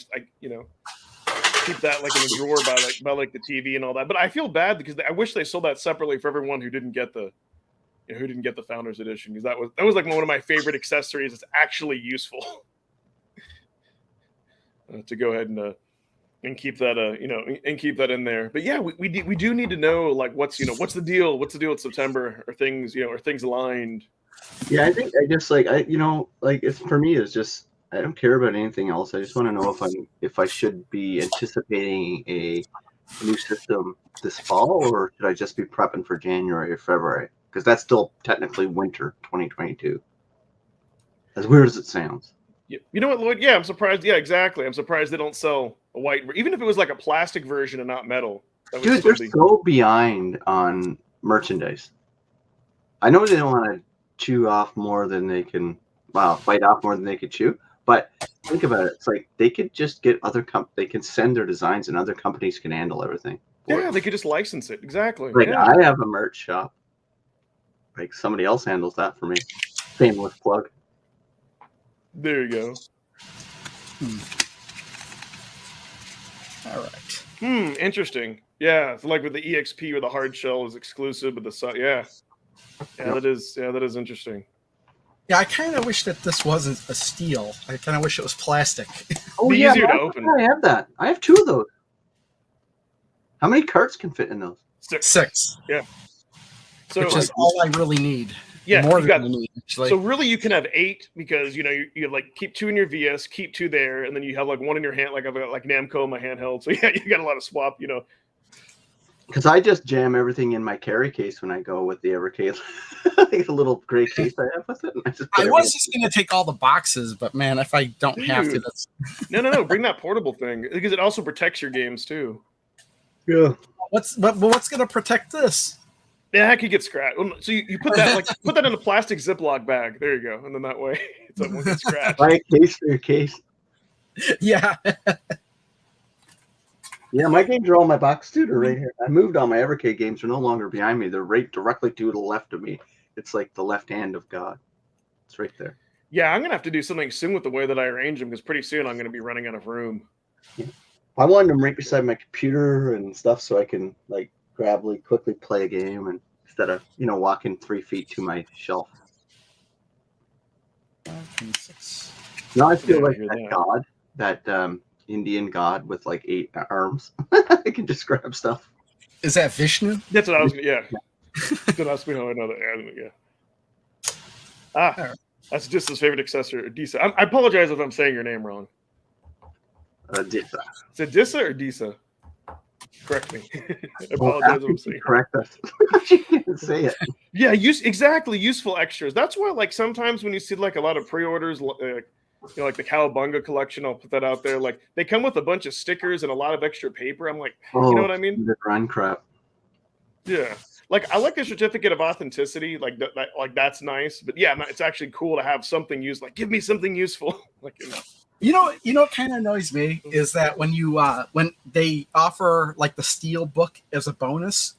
keep that like in a drawer by the TV and all that. But I feel bad because I wish they sold that separately for everyone who didn't get the Founders Edition, because that was like one of my favorite accessories. It's actually useful to go ahead and keep that and keep that in there. But yeah, we do need to know like what's the deal with September, or things aligned. Yeah, I think it's for me it's just I don't care about anything else. I just want to know if I should be anticipating a new system this fall, or should I just be prepping for January or February? Because that's still technically winter 2022. As weird as it sounds. You know what, Lloyd? Yeah, I'm surprised. Yeah, exactly. I'm surprised they don't sell a white, even if it was like a plastic version and not metal. Dude, they're so behind on merchandise. I know they don't want to chew off more than they can, bite off more than they could chew. But think about it. It's like they could just get they can send their designs and other companies can handle everything. Yeah, they could just license it. Exactly. Like, yeah. I have a merch shop. Like, somebody else handles that for me. Shameless plug. There you go. All right. Interesting. Yeah, so like with the EXP, where the hard shell is exclusive, but that is interesting. Yeah, I kind of wish that this wasn't a steel. I kind of wish it was plastic. Oh, be easier to open. I have that. I have 2 of those. How many carts can fit in those? 6. Yeah. So, which is all I really need. Yeah, more than I need, actually. So really, you can have 8 because you like keep 2 in your VS, keep 2 there, and then you have like 1 in your hand. Like I've got like Namco in my handheld. So yeah, you got a lot of swap. Because I just jam everything in my carry case when I go with the Evercade. The little gray case I have with it. I was just going to take all the boxes, but man, if I don't have to, that's... No. Bring that portable thing, because it also protects your games too. Yeah. What's going to protect this? Yeah, it could get scratched. So you put that in a plastic Ziploc bag. There you go, and then that way it won't get scratched. Buy a case for your case. Yeah. Yeah, my games are all my box too. They're right here. I moved all my Evercade games. They're no longer behind me. They're right directly to the left of me. It's like the left hand of God. It's right there. Yeah, I'm gonna have to do something soon with the way that I arrange them, because pretty soon I'm gonna be running out of room. Yeah. I wanted them right beside my computer and stuff, so I can like quickly play a game, and instead of walking 3 feet to my shelf. 5, 26. Now I feel like that God, that Indian god with like 8 arms. I can just grab stuff. Is that Vishnu? That's what I was. Yeah. Don't ask me how I know that. Yeah. That's just his favorite accessory, Disa. I apologize if I'm saying your name wrong. Disa. Is it Disa or Disa? Correct me. I apologize if I'm saying. Correct us. You can't say it. Yeah, exactly. Useful extras. That's why, like, sometimes when you see like a lot of pre-orders, like the Cowabunga collection, I'll put that out there. Like, they come with a bunch of stickers and a lot of extra paper. I'm like, you know what I mean? The run crap. Yeah. like I like the certificate of authenticity, like like that's nice. But yeah, it's actually cool to have something used. Like, give me something useful. Like, You know, what kind of annoys me is that when you when they offer like the steel book as a bonus,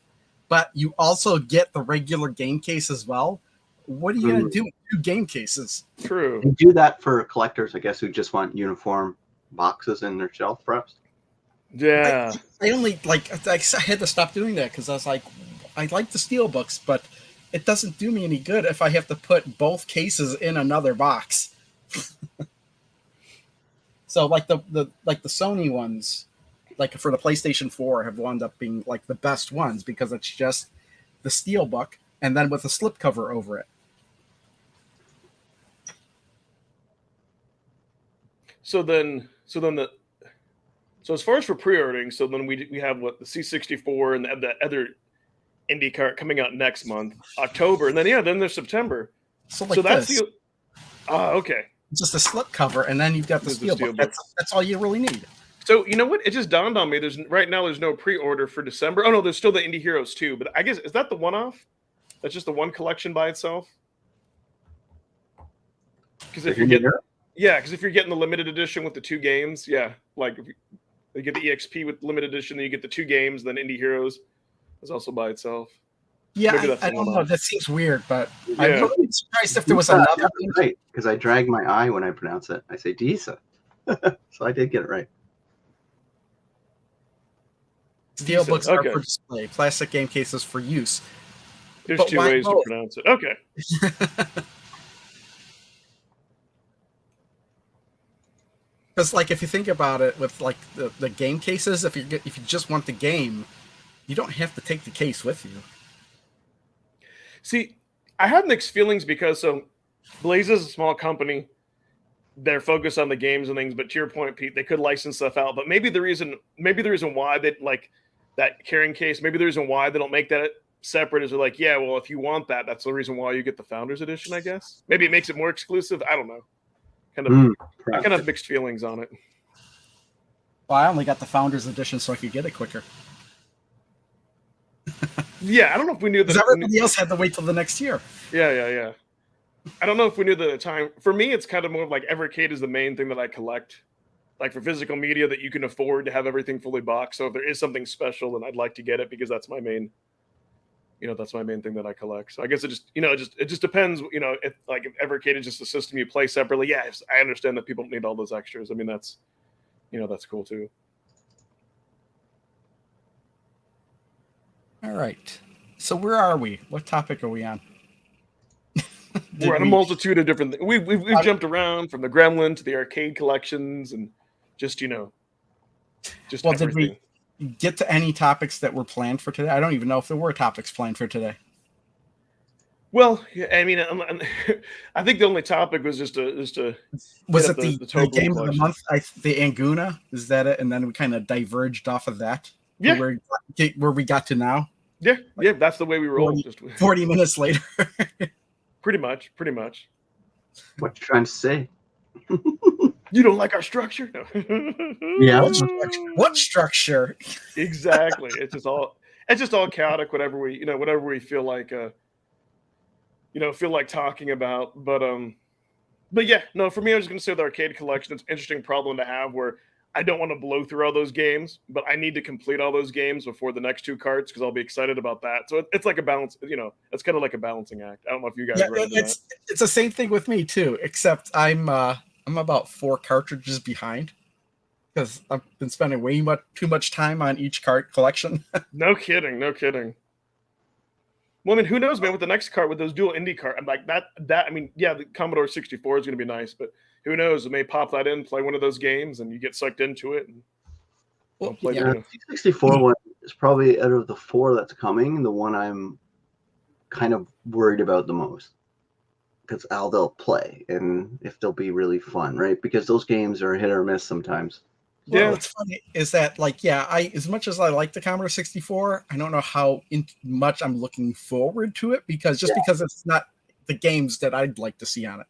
but you also get the regular game case as well. What are you gonna do with 2 game cases? True. They do that for collectors, I guess, who just want uniform boxes in their shelf, perhaps. Yeah. I only like I had to stop doing that because I was like, I like the steel books, but it doesn't do me any good if I have to put both cases in another box. So like the Sony ones, like for the PlayStation 4, have wound up being like the best ones because it's just the steel book and then with a slipcover over it. So as far as for pre-ordering, so then we have what the C64 and the other indie cart coming out next month, October, and then there's September. So that's this. Okay. Just a slipcover, and then you've got the steel book. That's all you really need. So you know what? It just dawned on me. There's no pre-order for December. Oh no, there's still the Indie Heroes 2, but I guess is that the one-off? That's just the one collection by itself. Because if you're getting the limited edition with the 2 games, like if you get the EXP with limited edition, then you get the 2 games, then Indie Heroes is also by itself. Yeah, I don't know. That seems weird, but I'm really surprised if there was another. Right, because I drag my eye when I pronounce it. I say Disa. So I did get it right. Steel books are for display. Plastic game cases for use. There's 2 ways to pronounce it. Okay. Because, like, if you think about it, with like the game cases, if you just want the game, you don't have to take the case with you. See, I have mixed feelings because Blaze is a small company. They're focused on the games and things, but to your point, Pete, they could license stuff out. But maybe the reason why they like that carrying case, maybe the reason why they don't make that separate is they're like, yeah, well, if you want that, that's the reason why you get the Founders Edition, I guess. Maybe it makes it more exclusive. I don't know. I kind of have mixed feelings on it. Well, I only got the Founders Edition so I could get it quicker. Yeah, I don't know if we knew that. Everybody else had to wait till the next year. Yeah. I don't know if we knew the time. For me, it's kind of more of like Evercade is the main thing that I collect. Like for physical media that you can afford to have everything fully boxed. So if there is something special, then I'd like to get it because that's my main, that's my main thing that I collect. So I guess it just depends, if Evercade is just a system you play separately. Yeah, I understand that people don't need all those extras. I mean, that's cool too. All right. So where are we? What topic are we on? We're on a multitude of different things. We've jumped around from the Gremlin to the arcade collections and just everything. Did we get to any topics that were planned for today? I don't even know if there were topics planned for today. Well, yeah, I mean, I think the only topic was just to was it the game of the month? The Anguna, is that it? And then we kind of diverged off of that. Yeah, where we got to now. Yeah, that's the way we roll. 40 minutes later. Pretty much. What you trying to say? You don't like our structure? No. Yeah. What structure? Exactly. It's just all chaotic. Whatever we feel like, talking about. But yeah, no. For me, I was going to say the arcade collection. It's an interesting problem to have where I don't want to blow through all those games, but I need to complete all those games before the next 2 carts because I'll be excited about that. So it's like a balance, it's kind of like a balancing act. I don't know if you guys read that. It's the same thing with me too, except I'm about 4 cartridges behind because I've been spending too much time on each cart collection. No kidding. Well, I mean, who knows, man, with the next cart, with those dual indie cart, I'm like that, I mean, yeah, the Commodore 64 is going to be nice, but who knows? It may pop that in, play one of those games, and you get sucked into it. And play the 64 one is probably out of the 4 that's coming, the one I'm kind of worried about the most. Because how they'll play and if they'll be really fun, right? Because those games are hit or miss sometimes. Well, what's funny is that, as much as I like the Commodore 64, I don't know how much I'm looking forward to it because it's not the games that I'd like to see on it.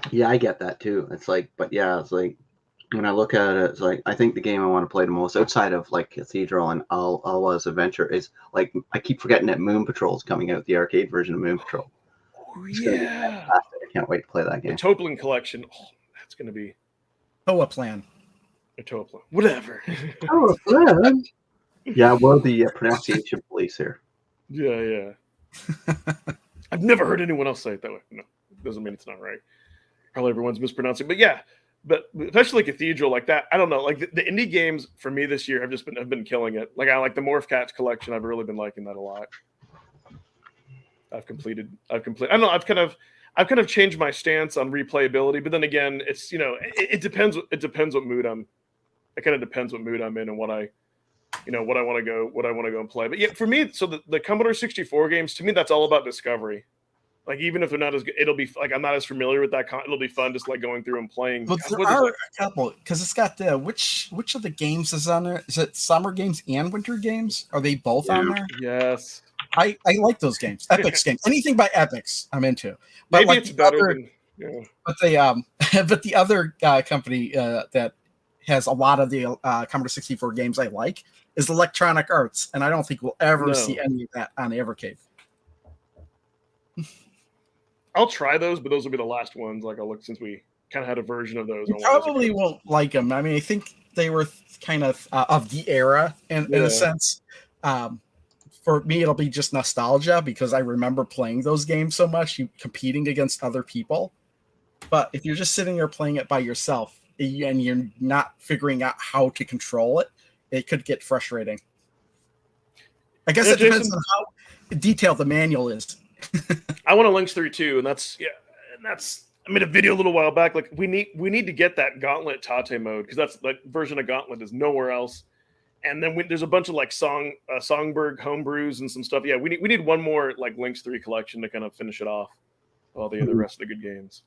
Yeah, I get that too. It's like, but yeah, it's like when I look at it, it's like I think the game I want to play the most outside of like Cathedral and Allah's Adventure is like I keep forgetting that Moon Patrol is coming out, the arcade version of Moon Patrol. Oh, It's gonna be yeah. fantastic. I can't wait to play that The game. Toplin Collection. Oh, that's going to be Oh, a plan. a Toplin. Whatever. Oh, man. Yeah, we're the pronunciation police here. Yeah. I've never heard anyone else say it that way. No, doesn't mean it's not right. Probably everyone's mispronouncing, but yeah. But especially Cathedral like that, I don't know. Like the indie games for me this year have been killing it. Like I like the Morph Cats collection. I've really been liking that a lot. I've completed. I don't know. I've kind of changed my stance on replayability, but then again, it's it depends. It depends what mood I'm. It kind of depends what mood I'm in and what I want to go and play. But yeah, for me, so the Commodore 64 games, to me, that's all about discovery. Like even if they're not as good, it'll be like I'm not as familiar with that. It'll be fun just like going through and playing. But there are a couple because it's got the which of the games is on there? Is it summer games and winter games? Are they both on there? Yes. I like those games. Epics games. Anything by Epics, I'm into. But maybe like it's better than. Yeah. But the other company that has a lot of the Commodore 64 games I like is Electronic Arts, and I don't think we'll ever see any of that on Evercade. I'll try those, but those will be the last ones. Like I'll look since we kind of had a version of those. You probably won't like them. I mean, I think they were kind of the era in a sense. For me, it'll be just nostalgia because I remember playing those games so much, you competing against other people. But if you're just sitting there playing it by yourself and you're not figuring out how to control it, it could get frustrating. I guess it depends on how detailed the manual is. I want to Lynx 3 too, and that's I made a video a little while back. Like we need to get that Gauntlet Tate mode because that's that version of Gauntlet is nowhere else. And then there's a bunch of like Songbird homebrews and some stuff. Yeah, we need one more like Lynx 3 collection to kind of finish it off. All the other rest of the good games.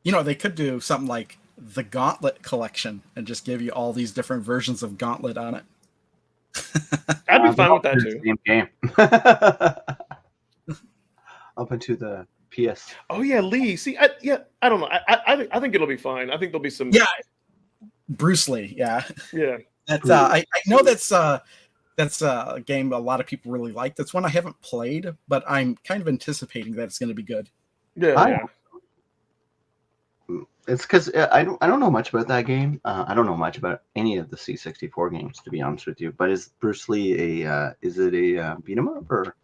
They could do something like the Gauntlet collection and just give you all these different versions of Gauntlet on it. I'd be fine with that too. Same game. Up into the PS. Oh yeah, Lee. See, I don't know. I think it'll be fine. I think there'll be some. Yeah, Bruce Lee. Yeah. Yeah. That's I know that's a game a lot of people really like. That's one I haven't played, but I'm kind of anticipating that it's going to be good. Yeah. It's because I don't know much about that game. I don't know much about any of the C64 games, to be honest with you. But is Bruce Lee is it a beat 'em up or?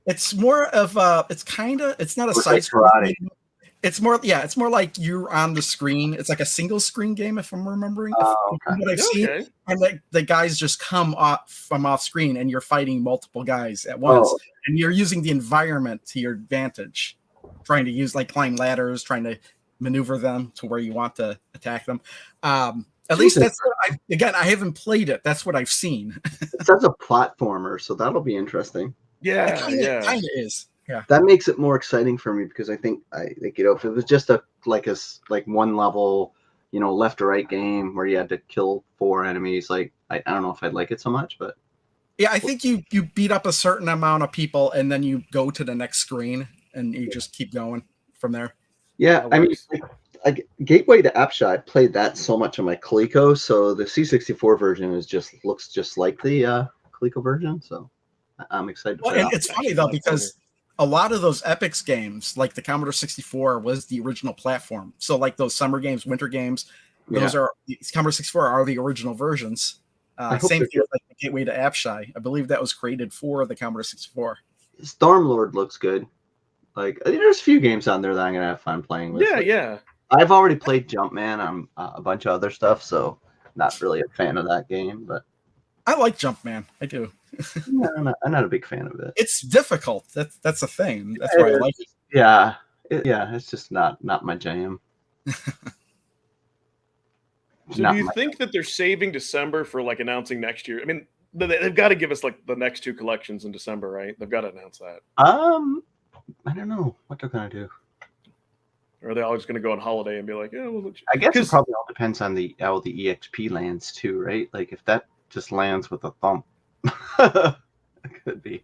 It's more of it's not a side scrolling. It's more like you're on the screen. It's like a single screen game, if I'm remembering. From what I've seen, and like the guys just come off screen, and you're fighting multiple guys at once, and you're using the environment to your advantage, trying to use like climb ladders, trying to maneuver them to where you want to attack them. At least that's what I haven't played it. That's what I've seen. It's a platformer, so that'll be interesting. Yeah, it kind of is. Yeah, that makes it more exciting for me because I think if it was just a one level, left or right game where you had to kill 4 enemies, like I don't know if I'd like it so much, but yeah, I think you beat up a certain amount of people and then you go to the next screen and you just keep going from there. Yeah, I mean, Gateway to Apsha, I played that so much on my Coleco, so the C64 version looks just like the Coleco version, so I'm excited to play it. It's funny though because a lot of those Epics games, like the Commodore 64, was the original platform. So like those summer games, winter games, those are Commodore 64 are the original versions. Same thing with like the Gateway to Apsha. I believe that was created for the Commodore 64. Stormlord looks good. Like there's a few games on there that I'm gonna have fun playing with. Yeah. I've already played Jumpman on a bunch of other stuff, so not really a fan of that game, but I like Jumpman. I do. Yeah, I'm not a big fan of it. It's difficult. That's a thing. That's why I like it. Yeah, it's just not my jam. So do you think that they're saving December for like announcing next year? I mean, they've got to give us like the next 2 collections in December, right? They've got to announce that. I don't know what they're gonna do. Or are they all just gonna go on holiday and be like, yeah, well, I guess it probably all depends on how the EXP lands too, right? Like if that just lands with a thump, it could be,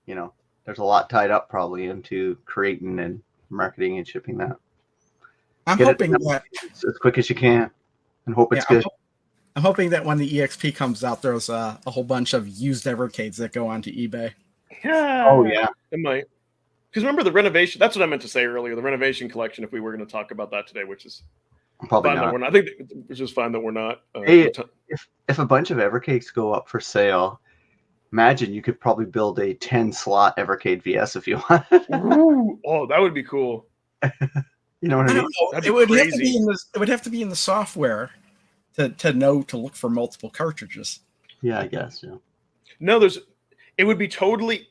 there's a lot tied up probably into creating and marketing and shipping that. I'm Get hoping it that as quick as you can, and hope it's yeah, good. I'm hoping that when the EXP comes out, there's a whole bunch of used Evercades that go onto eBay. Yeah. Oh yeah, It might. Because remember the renovation, that's what I meant to say earlier, the renovation collection, if we were going to talk about that today, which is probably fine that not. we're not. I think it's just fine that we're not. Hey, if a bunch of Evercades go up for sale, imagine you could probably build a 10-slot Evercade VS if you wanted. Ooh, oh, that would be cool. You know what I I mean? don't know. That'd It be would have to crazy. be in the. It would have to be in the software to know to look for multiple cartridges. Yeah, I guess. Yeah. No, it would be totally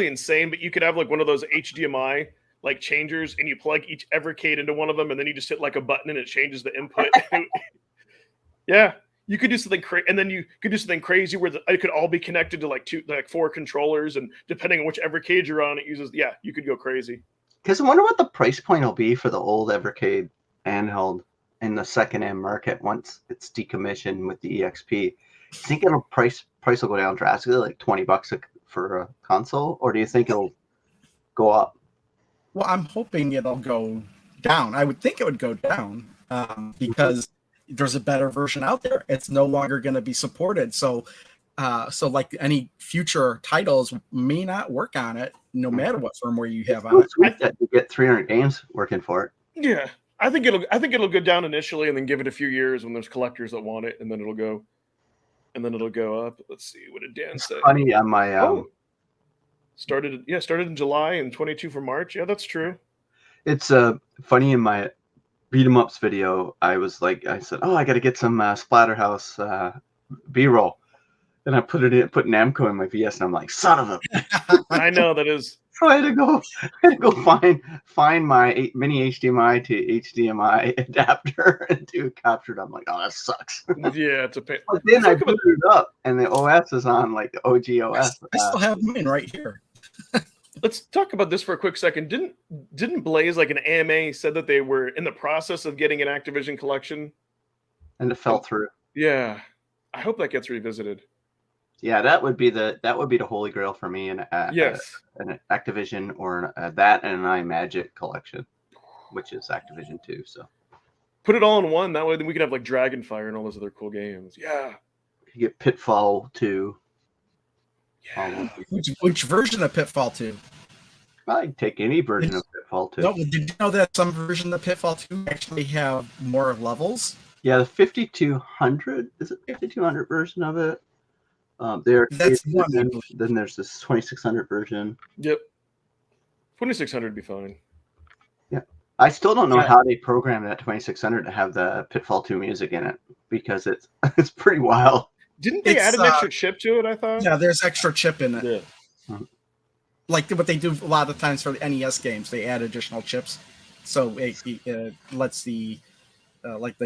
insane, but you could have like one of those HDMI like changers and you plug each Evercade into one of them and then you just hit like a button and it changes the input. Yeah. You could do something crazy, and then you could do something crazy where it could all be connected to like 4 controllers, and depending on which Evercade you're on, it uses. Yeah, you could go crazy. Because I wonder what the price point will be for the old Evercade handheld in the second-hand market once it's decommissioned with the EXP. I think it'll price will go down drastically, like $20 for a console, or do you think it'll go up? Well, I'm hoping it'll go down. I would think it would go down because there's a better version out there. It's no longer going to be supported. So like any future titles may not work on it, no matter what firmware you have on it. Sweet that you get 300 games working for it. Yeah, I think it'll go down initially, and then give it a few years when there's collectors that want it, and then it'll go up. Let's see, what did Dan say? Funny on my started in July and 22 for March. Yeah, that's true. It's funny in my beat 'em ups video. I said, oh, I got to get some Splatterhouse B-roll, and I put Namco in my VS, and I'm like, son of a. I know that is. So I had to go find my mini HDMI to HDMI adapter and do a capture. I'm like, oh, that sucks. Yeah, it's a pain. But then I booted it up, and the OS is on like the OG OS. I still have mine right here. Let's talk about this for a quick second. Didn't Blaze, like an AMA, said that they were in the process of getting an Activision collection? And it fell through. Yeah. I hope that gets revisited. Yeah, that would be the holy grail for me, and yes, an Activision or that and an iMagic collection, which is Activision too. So put it all in one. That way, then we could have like Dragonfire and all those other cool games. Yeah, you get Pitfall 2. Yeah. Which version of Pitfall 2? I'd take any version of Pitfall 2. No, did you know that some version of Pitfall 2 actually have more levels? Yeah, the 5200, is it 5200 version of it? That's one. Then there's this 2600 version. Yep. 2600 would be fine. Yeah. I still don't know how they programmed that 2600 to have the Pitfall 2 music in it, because it's pretty wild. Didn't they add an extra chip to it, I thought? Yeah, there's extra chip in it. Yeah. Like what they do a lot of times for the NES games, they add additional chips. So it lets the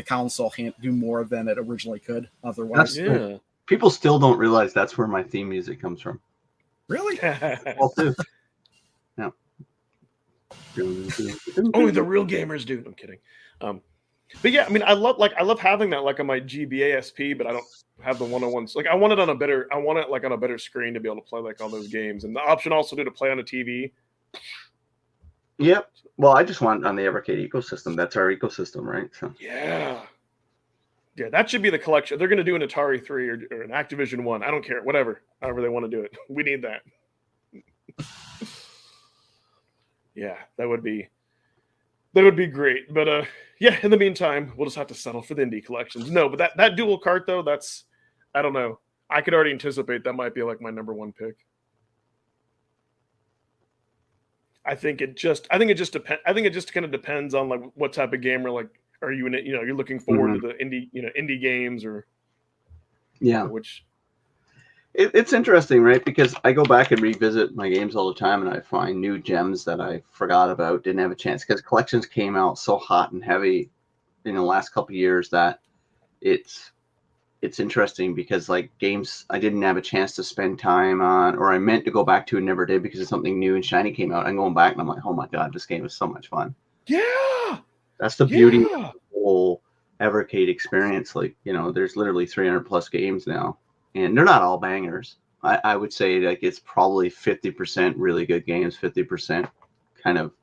console do more than it originally could otherwise. Yeah. People still don't realize that's where my theme music comes from. Really? Pitfall 2. Yeah. Only the real gamers do. I'm kidding. But yeah, I mean, I love having that like on my GBASP, but I don't have the 101s. Like I want it on a better screen to be able to play like all those games, and the option also to play on a TV. Yep. Well, I just want it on the Evercade ecosystem. That's our ecosystem, right? So. Yeah, that should be the collection. They're going to do an Atari 3 or an Activision 1. I don't care, whatever, however they want to do it. We need that. Yeah, that would be great. But yeah, in the meantime, we'll just have to settle for the indie collections. No, but that dual cart though, I don't know. I could already anticipate that might be like my number one pick. I think it just depends. I think it just kind of depends on like what type of gamer like are you in it. You're looking forward to the indie games or which. It's interesting, right? Because I go back and revisit my games all the time, and I find new gems that I forgot about, didn't have a chance, because collections came out so hot and heavy in the last couple of years that it's interesting, because like games I didn't have a chance to spend time on, or I meant to go back to and never did because something new and shiny came out. I'm going back and I'm like, oh my god, this game was so much fun. Yeah, that's the beauty of the whole Evercade experience. Like, there's literally 300 plus games now. And they're not all bangers. I would say like it's probably 50% really good games, 50% kind of,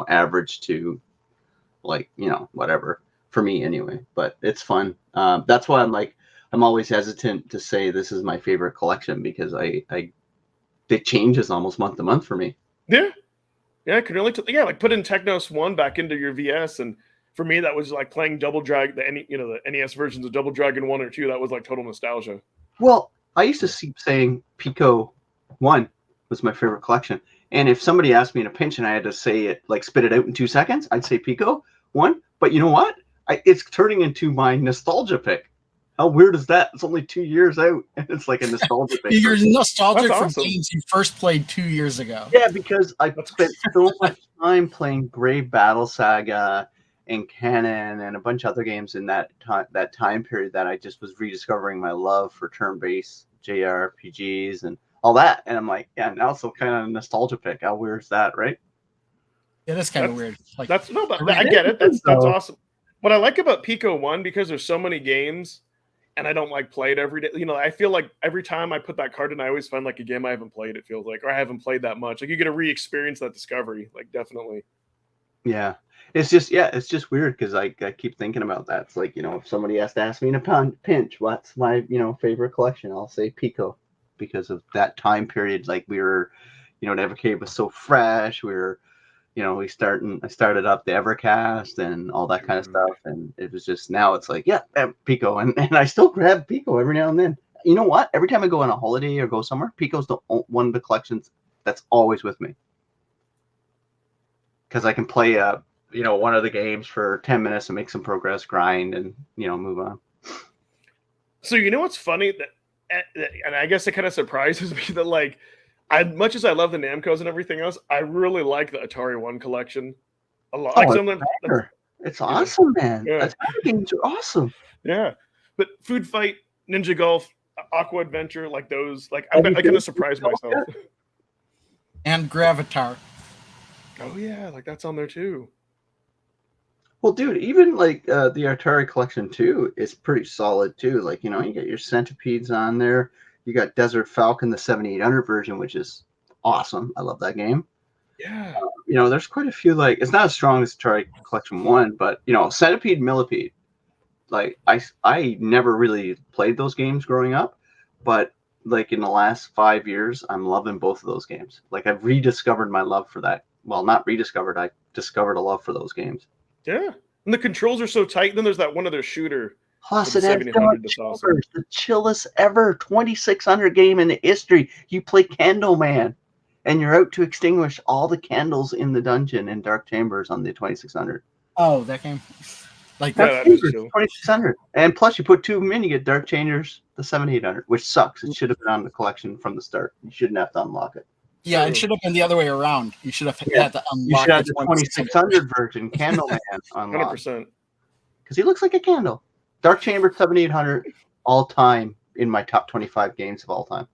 average to like, whatever for me anyway. But it's fun. That's why I'm always hesitant to say this is my favorite collection, because it changes almost month to month for me. Yeah. Yeah, I can relate to like put in Technos 1 back into your VS, and for me that was like playing Double Dragon, the NES versions of Double Dragon 1 or 2. That was like total nostalgia. Well, I used to keep saying Pico 1 was my favorite collection. And if somebody asked me in a pinch and I had to say it, like spit it out in 2 seconds, I'd say Pico 1. But you know what? It's turning into my nostalgia pick. How weird is that? It's only 2 years out, and it's like a nostalgia pick. You're nostalgic That's for awesome. games you first played 2 years ago. Yeah, because I spent so much time playing Brave Battle Saga and Canon and a bunch of other games in that time period that I just was rediscovering my love for turn-based JRPGs and all that. And I'm like, yeah, now it's kind of a nostalgia pick. How weird is that, right? It is kind of weird. Like, But I get it. That's awesome. What I like about Pico 1, because there's so many games and I don't like play it every day. I feel like every time I put that card in, I always find like a game I haven't played, it feels like, or I haven't played that much. Like you get to re-experience that discovery, like definitely. Yeah. It's just weird because I keep thinking about that. It's like, if somebody has to ask me in a pinch, what's my, favorite collection? I'll say Pico, because of that time period. Like we were, Evercade was so fresh. We were, I started up the Evercast and all that kind of stuff. And it was just, now it's like, yeah, Pico. And I still grab Pico every now and then. You know what? Every time I go on a holiday or go somewhere, Pico's one of the collections that's always with me. Because I can play one of the games for 10 minutes and make some progress, grind, and move on. So what's funny, that and I guess it kind of surprises me that like, much as I love the Namcos and everything else, I really like the Atari 1 collection a lot. Like sometimes it's awesome, man. Yeah. Atari games are awesome. Yeah, but Food Fight, Ninja Golf, Aqua Adventure, like those, like I kind of surprised myself. And Gravatar. Oh yeah, like that's on there too. Well, dude, even like the Atari collection too is pretty solid too. Like, you get your Centipedes on there. You got Desert Falcon, the 7800 version, which is awesome. I love that game. Yeah. There's quite a few, like, it's not as strong as Atari Collection 1, but, Centipede, Millipede. Like, I never really played those games growing up, but, like, in the last 5 years, I'm loving both of those games. Like, I've rediscovered my love for that. Well, not rediscovered. I discovered a love for those games. Yeah. And the controls are so tight. Then there's that one other shooter. Plus, it has awesome. The chillest ever 2600 game in history. You play Candleman, and you're out to extinguish all the candles in the dungeon in Dark Chambers on the 2600. Oh, that game. Like that is 2600. And plus, you put 2 of them in, you get Dark Chambers, the 7800, which sucks. It should have been on the collection from the start. You shouldn't have to unlock it. Yeah, it should have been the other way around. You should have had to unlock. You should have the 2600 version, Candleman, unlocked. 100%. Because he looks like a candle. Dark Chamber 7800, all time in my top 25 games of all time.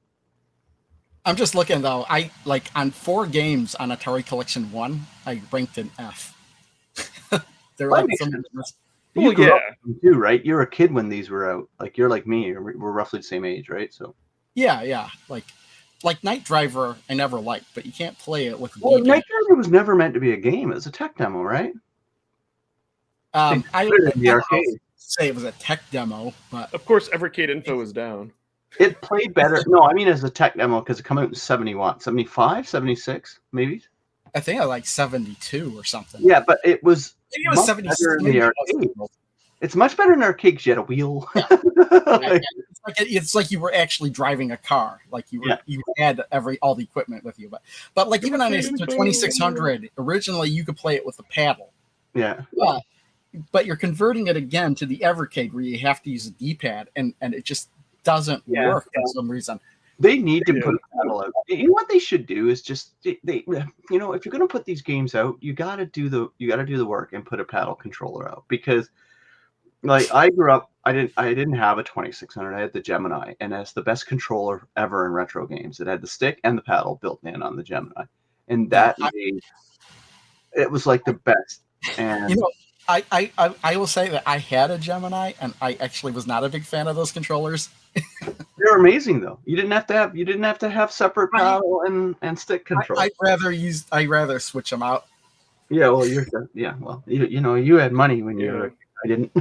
I'm just looking though. I like on 4 games on Atari Collection 1, I ranked an F. They're like some. You grew up too, right? You're a kid when these were out. Like you're like me. We're roughly the same age, right? So. Yeah. Like Night Driver, I never liked, but you can't play it with. Well, Night Driver was never meant to be a game. It was a tech demo, right? I in the arcade. Say it was a tech demo, but of course, Evercade info is down. It played better. No, I mean as a tech demo because it came out in 71, 75, 76, maybe. I think I like 72 or something. Yeah, but it was. Maybe it was 76 in the arcade. It's much better in arcade because you had a wheel. Yeah. It's like you were actually driving a car. Like you had all the equipment with you. But like even on the 2600, originally you could play it with a paddle. Yeah. But you're converting it again to the Evercade where you have to use a D-pad and it just doesn't work for some reason. They need to put a paddle out. You know what they should do is just if you're going to put these games out, you got to do the work and put a paddle controller out because like I grew up, I didn't have a 2600. I had the Gemini, and that's the best controller ever in retro games. It had the stick and the paddle built in on the Gemini, and that made it was like the best. And I will say that I had a Gemini, and I actually was not a big fan of those controllers. They're amazing though. You didn't have to have separate paddle and stick control. I'd rather switch them out. Yeah, well, you had money when you Yeah. were. I didn't.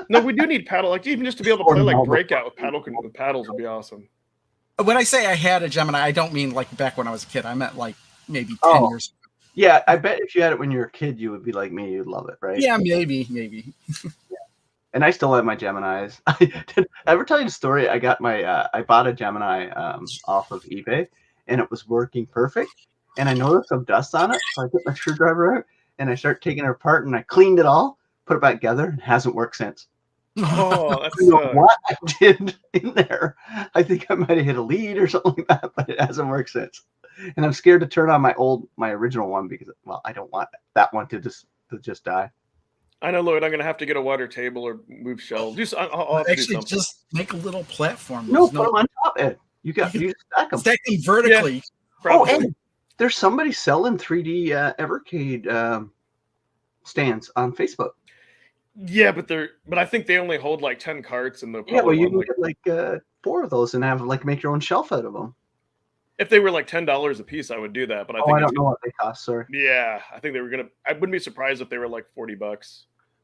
No, we do need paddle. Like even just to be able to Or play like Marvel. Breakout with paddles would be awesome. When I say I had a Gemini, I don't mean like back when I was a kid. I meant like maybe 10 Oh. years. Yeah, I bet if you had it when you were a kid, you would be like me. You'd love it, right? Yeah, maybe. And I still have my Geminis. Did I ever tell you the story? I got my I bought a Gemini off of eBay, and it was working perfect. And I noticed some dust on it, so I took my screwdriver out and I start taking it apart, and I cleaned it all, put it back together, and it hasn't worked since. Oh, I don't know that's what I did in there. I think I might have hit a lead or something like that, but it hasn't worked since. And I'm scared to turn on my original one because, well, I don't want that one to just die. I know, Lloyd. I'm gonna have to get a wider table or move shelves. I'll have to do Actually, something. just make a little platform. No, There's put them on top, Ed. You stack them. stack them vertically. Probably. Oh, Ed, there's somebody selling 3D Evercade stands on Facebook. Yeah, but I think they only hold like 10 carts in the. Yeah, well, you one, can like, get like 4 of those and have like make your own shelf out of them. if they were like $10 a piece, I would do that. But I think I don't know what they cost. Sorry, Yeah, I think they were gonna. I wouldn't be surprised if they were like $40.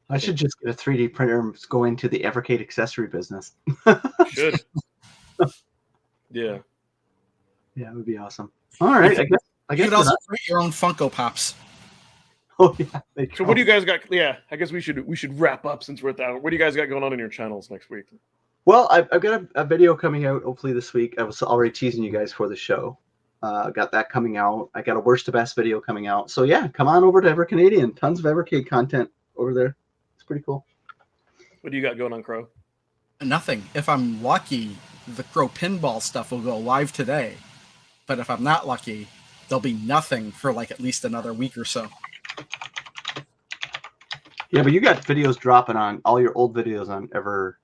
I should just get a 3D printer and go into the Evercade accessory business. Should. Yeah. Yeah, it would be awesome. All right, I You guess could also create your own Funko Pops. Oh yeah. So what do you guys got? Yeah, I guess we should wrap up since we're at that. What do you guys got going on in your channels next week? Well, I've got a video coming out hopefully this week. I was already teasing you guys for the show. Got that coming out. I got a worst to best video coming out. So yeah, come on over to EverCanadian. Tons of Evercade content over there. It's pretty cool. What do you got going on, Crow? Nothing. If I'm lucky, the Crow pinball stuff will go live today. But if I'm not lucky, there'll be nothing for like at least another week or so. Yeah, but you got videos dropping on all your old videos on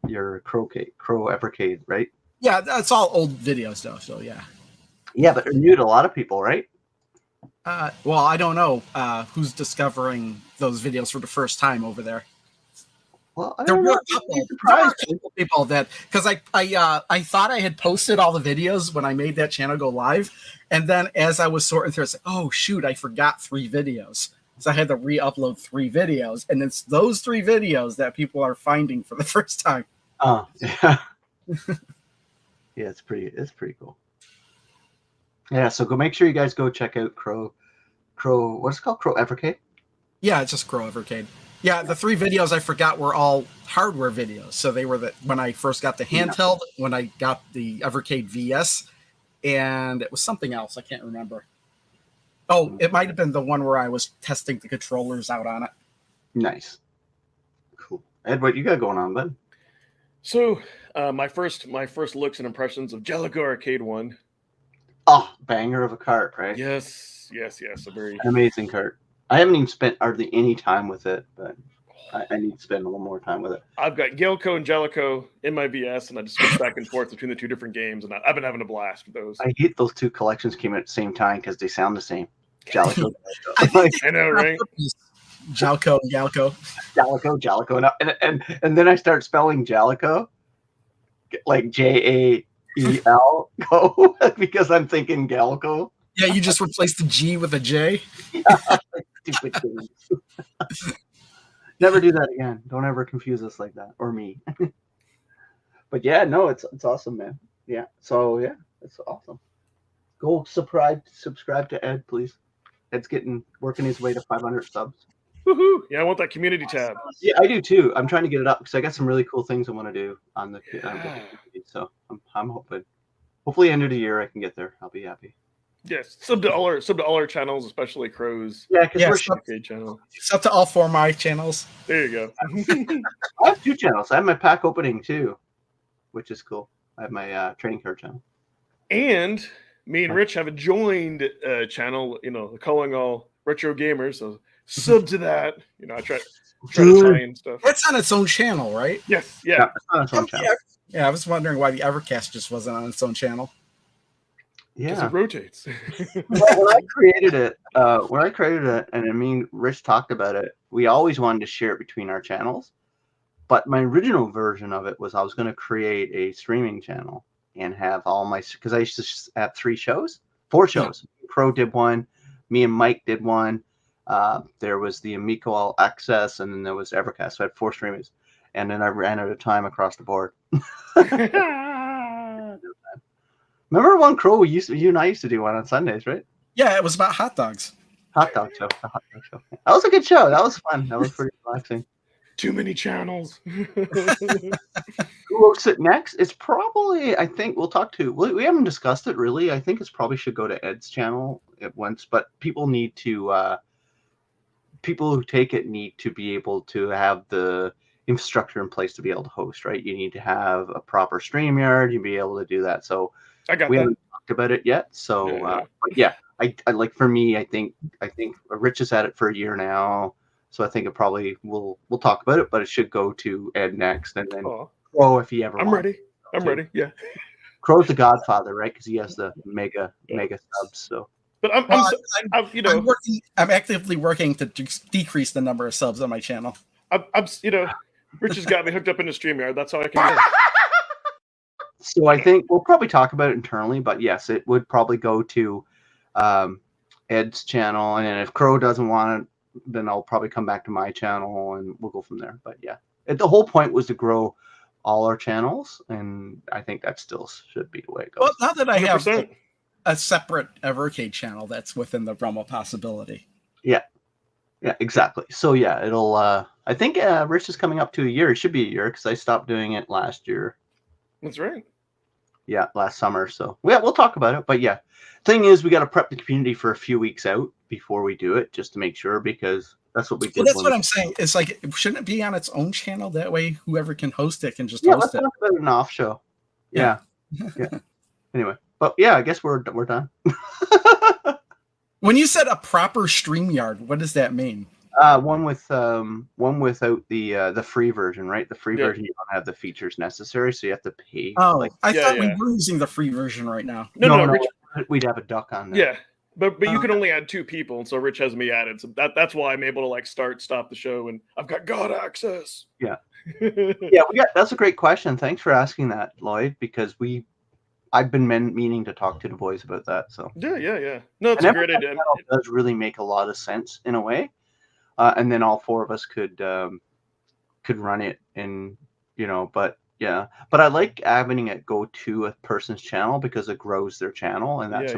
your Crow Evercade, right? Yeah, that's all old videos though, so yeah. Yeah, but they're new to a lot of people, right? Well, I don't know who's discovering those videos for the first time over there. Well, I There don't were know. a couple Surprised. people that because I thought I had posted all the videos when I made that channel go live, and then as I was sorting through, I said, "Oh shoot, I forgot 3 videos." So I had to re-upload 3 videos, and it's those 3 videos that people are finding for the first time. Oh, yeah. Yeah, it's pretty cool. Yeah, so make sure you guys go check out Crow. What's it called? Crow Evercade. Yeah, it's just Crow Evercade. Yeah, the 3 videos I forgot were all hardware videos. So they were when I first got the handheld, when I got the Evercade VS, and it was something else. I can't remember. Oh, it might have been the one where I was testing the controllers out on it. Nice. Cool. Ed, what you got going on, bud? So my first looks and impressions of Jellico Arcade 1. Oh, banger of a cart, right? Yes. A very An amazing cart. I haven't even spent hardly any time with it, but I need to spend a little more time with it. I've got Gelco and Jellico in my VS, and I just switch back and forth between the 2 different games, and I've been having a blast with those. I hate those 2 collections came at the same time because they sound the same. Jellico. I know, right? Jalco and Galco. Jellico. And then I start spelling Jellico like JAEL go because I'm thinking Galco. Yeah, you just replaced the G with a J. Stupid things. Never do that again. Don't ever confuse us like that, or me. But yeah, no, it's awesome, man. Yeah. So yeah, it's awesome. Go subscribe to Ed, please. Ed's working his way to 500 subs. Woohoo! Yeah, I want that community tab. Yeah, I do too. I'm trying to get it up because I got some really cool things I want to do on the community. So I'm hoping. Hopefully, end of the year I can get there. I'll be happy. Yes, sub to all our channels, especially Crow's. Yeah, because we're Arcade channel. It's up to all 4 of my channels. There you go. I have 2 channels. I have my pack opening too, which is cool. I have my trading card channel. And me and Rich have a joined channel, calling all retro gamers. So sub to that. I try to tie in stuff. It's on its own channel, right? Yes, yeah. It's on its own channel. Yeah, I was wondering why the Evercast just wasn't on its own channel. Because it rotates. Well, when I created it, and I mean, Rich talked about it, we always wanted to share it between our channels. But my original version of it was I was going to create a streaming channel and have because I used to have 4 shows. Crow did one, me and Mike did one, There was the Amico All Access, and then there was Evercast. So I had 4 streamers, and then I ran out of time across the board. Remember one Crow? You and I used to do one on Sundays, right? Yeah, it was about hot dogs. Hot dog show. The hot dog show. That was a good show. That was fun. That was pretty relaxing. Too many channels. Who looks at next? It's probably, I think we'll talk to. We haven't discussed it really. I think it's probably should go to Ed's channel at once, but people need to. People who take it need to be able to have the infrastructure in place to be able to host. Right? You need to have a proper StreamYard. You be able to do that. So we haven't talked about it yet. So but yeah. I like, for me, I think Rich has had it for a year now, so I think it probably we'll talk about it, but it should go to Ed next, and then Crow if he ever. I'm ready. I'm ready. Yeah. Crow's the godfather, right? Because he has the mega subs. So, but I'm actively working to decrease the number of subs on my channel. Rich has got me hooked up into StreamYard. That's how I can do it. So I think we'll probably talk about it internally, but yes, it would probably go to Ed's channel, and then if Crow doesn't want it, then I'll probably come back to my channel and we'll go from there. But yeah, the whole point was to grow all our channels, and I think that still should be the way it goes. Well, now that I have a separate Evercade channel, that's within the realm of possibility. Yeah, exactly. So yeah, it'll I think Rich is coming up to a year. It should be a year because I stopped doing it last year. That's right. Yeah, last summer. So yeah, we'll talk about it. But yeah, thing is, we got to prep the community for a few weeks out before we do it, just to make sure, because that's what we did. Well, that's what I'm saying. It's like, shouldn't it be on its own channel? That way, whoever can host it can just host let's it. Talk about an off show. Yeah. Anyway, but yeah, I guess we're done. When you said a proper StreamYard, what does that mean? One without the free version, right? The free version, you don't have the features necessary, so you have to pay. Oh, I thought we were using the free version right now. No, Rich, we'd have a duck on there. Yeah, but you can only add 2 people, and so Rich has me added. So that's why I'm able to like stop the show, and I've got God access. Yeah, that's a great question. Thanks for asking that, Lloyd, because I've been meaning to talk to the boys about that. So yeah. No, it's a great idea. It does really make a lot of sense in a way. And then all 4 of us could run it, and but I like having it go to a person's channel because it grows their channel, and that's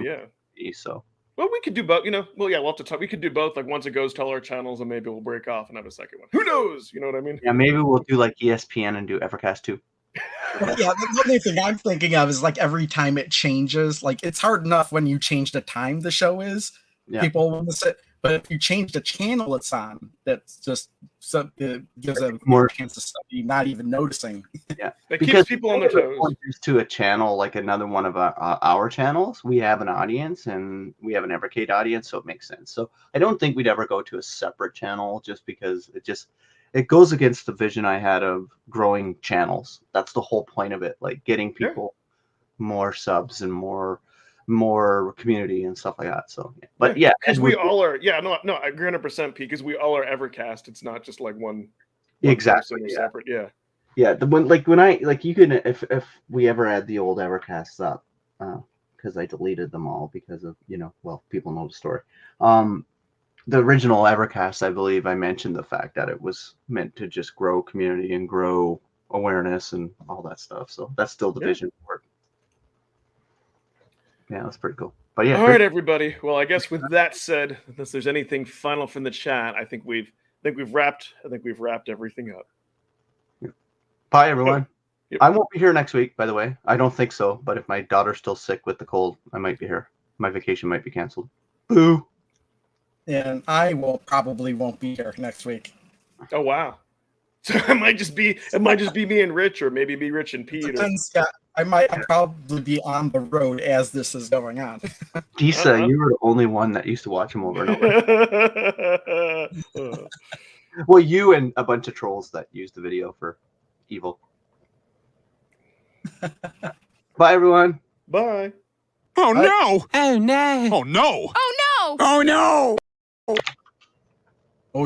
so. Well, we could do both. We'll have to talk. We could do both. Like once it goes to all our channels, and maybe we'll break off and have a second one. Who knows? You know what I mean? Yeah, maybe we'll do like ESPN and do Evercast too. Yeah, the only thing I'm thinking of is like every time it changes, like it's hard enough when you change the time the show is. Yeah. People want to sit. But if you change the channel it's on, that's just it gives a more chance of somebody not even noticing. Yeah, it keeps people on their toes. To a channel like another one of our channels, we have an audience, and we have an Evercade audience, so it makes sense. So I don't think we'd ever go to a separate channel, just because it goes against the vision I had of growing channels. That's the whole point of it, like getting people more subs and more community and stuff like that. So but because we all are no I agree 100%, Pete, because we all are Evercast. It's not just like one exactly separate. When I you can, if we ever add the old Evercasts up, because I deleted them all because of people know the story. The original Evercast, I believe I mentioned the fact that it was meant to just grow community and grow awareness and all that stuff. So that's still the vision for it. Yeah, that's pretty cool. But yeah. All right, everybody. Well, I guess with that said, unless there's anything final from the chat, I think we've wrapped everything up. Bye, everyone. Yep. I won't be here next week, by the way. I don't think so. But if my daughter's still sick with the cold, I might be here. My vacation might be canceled. Boo. And I probably won't be here next week. Oh wow. So it might just be me and Rich, or maybe be Rich and Pete. I'll probably be on the road as this is going on. Disa, you were the only one that used to watch him over and over. Well, you and a bunch of trolls that used the video for evil. Bye, everyone. Bye. Oh, no. Oh, no. Oh, no. Oh, no. Oh, no.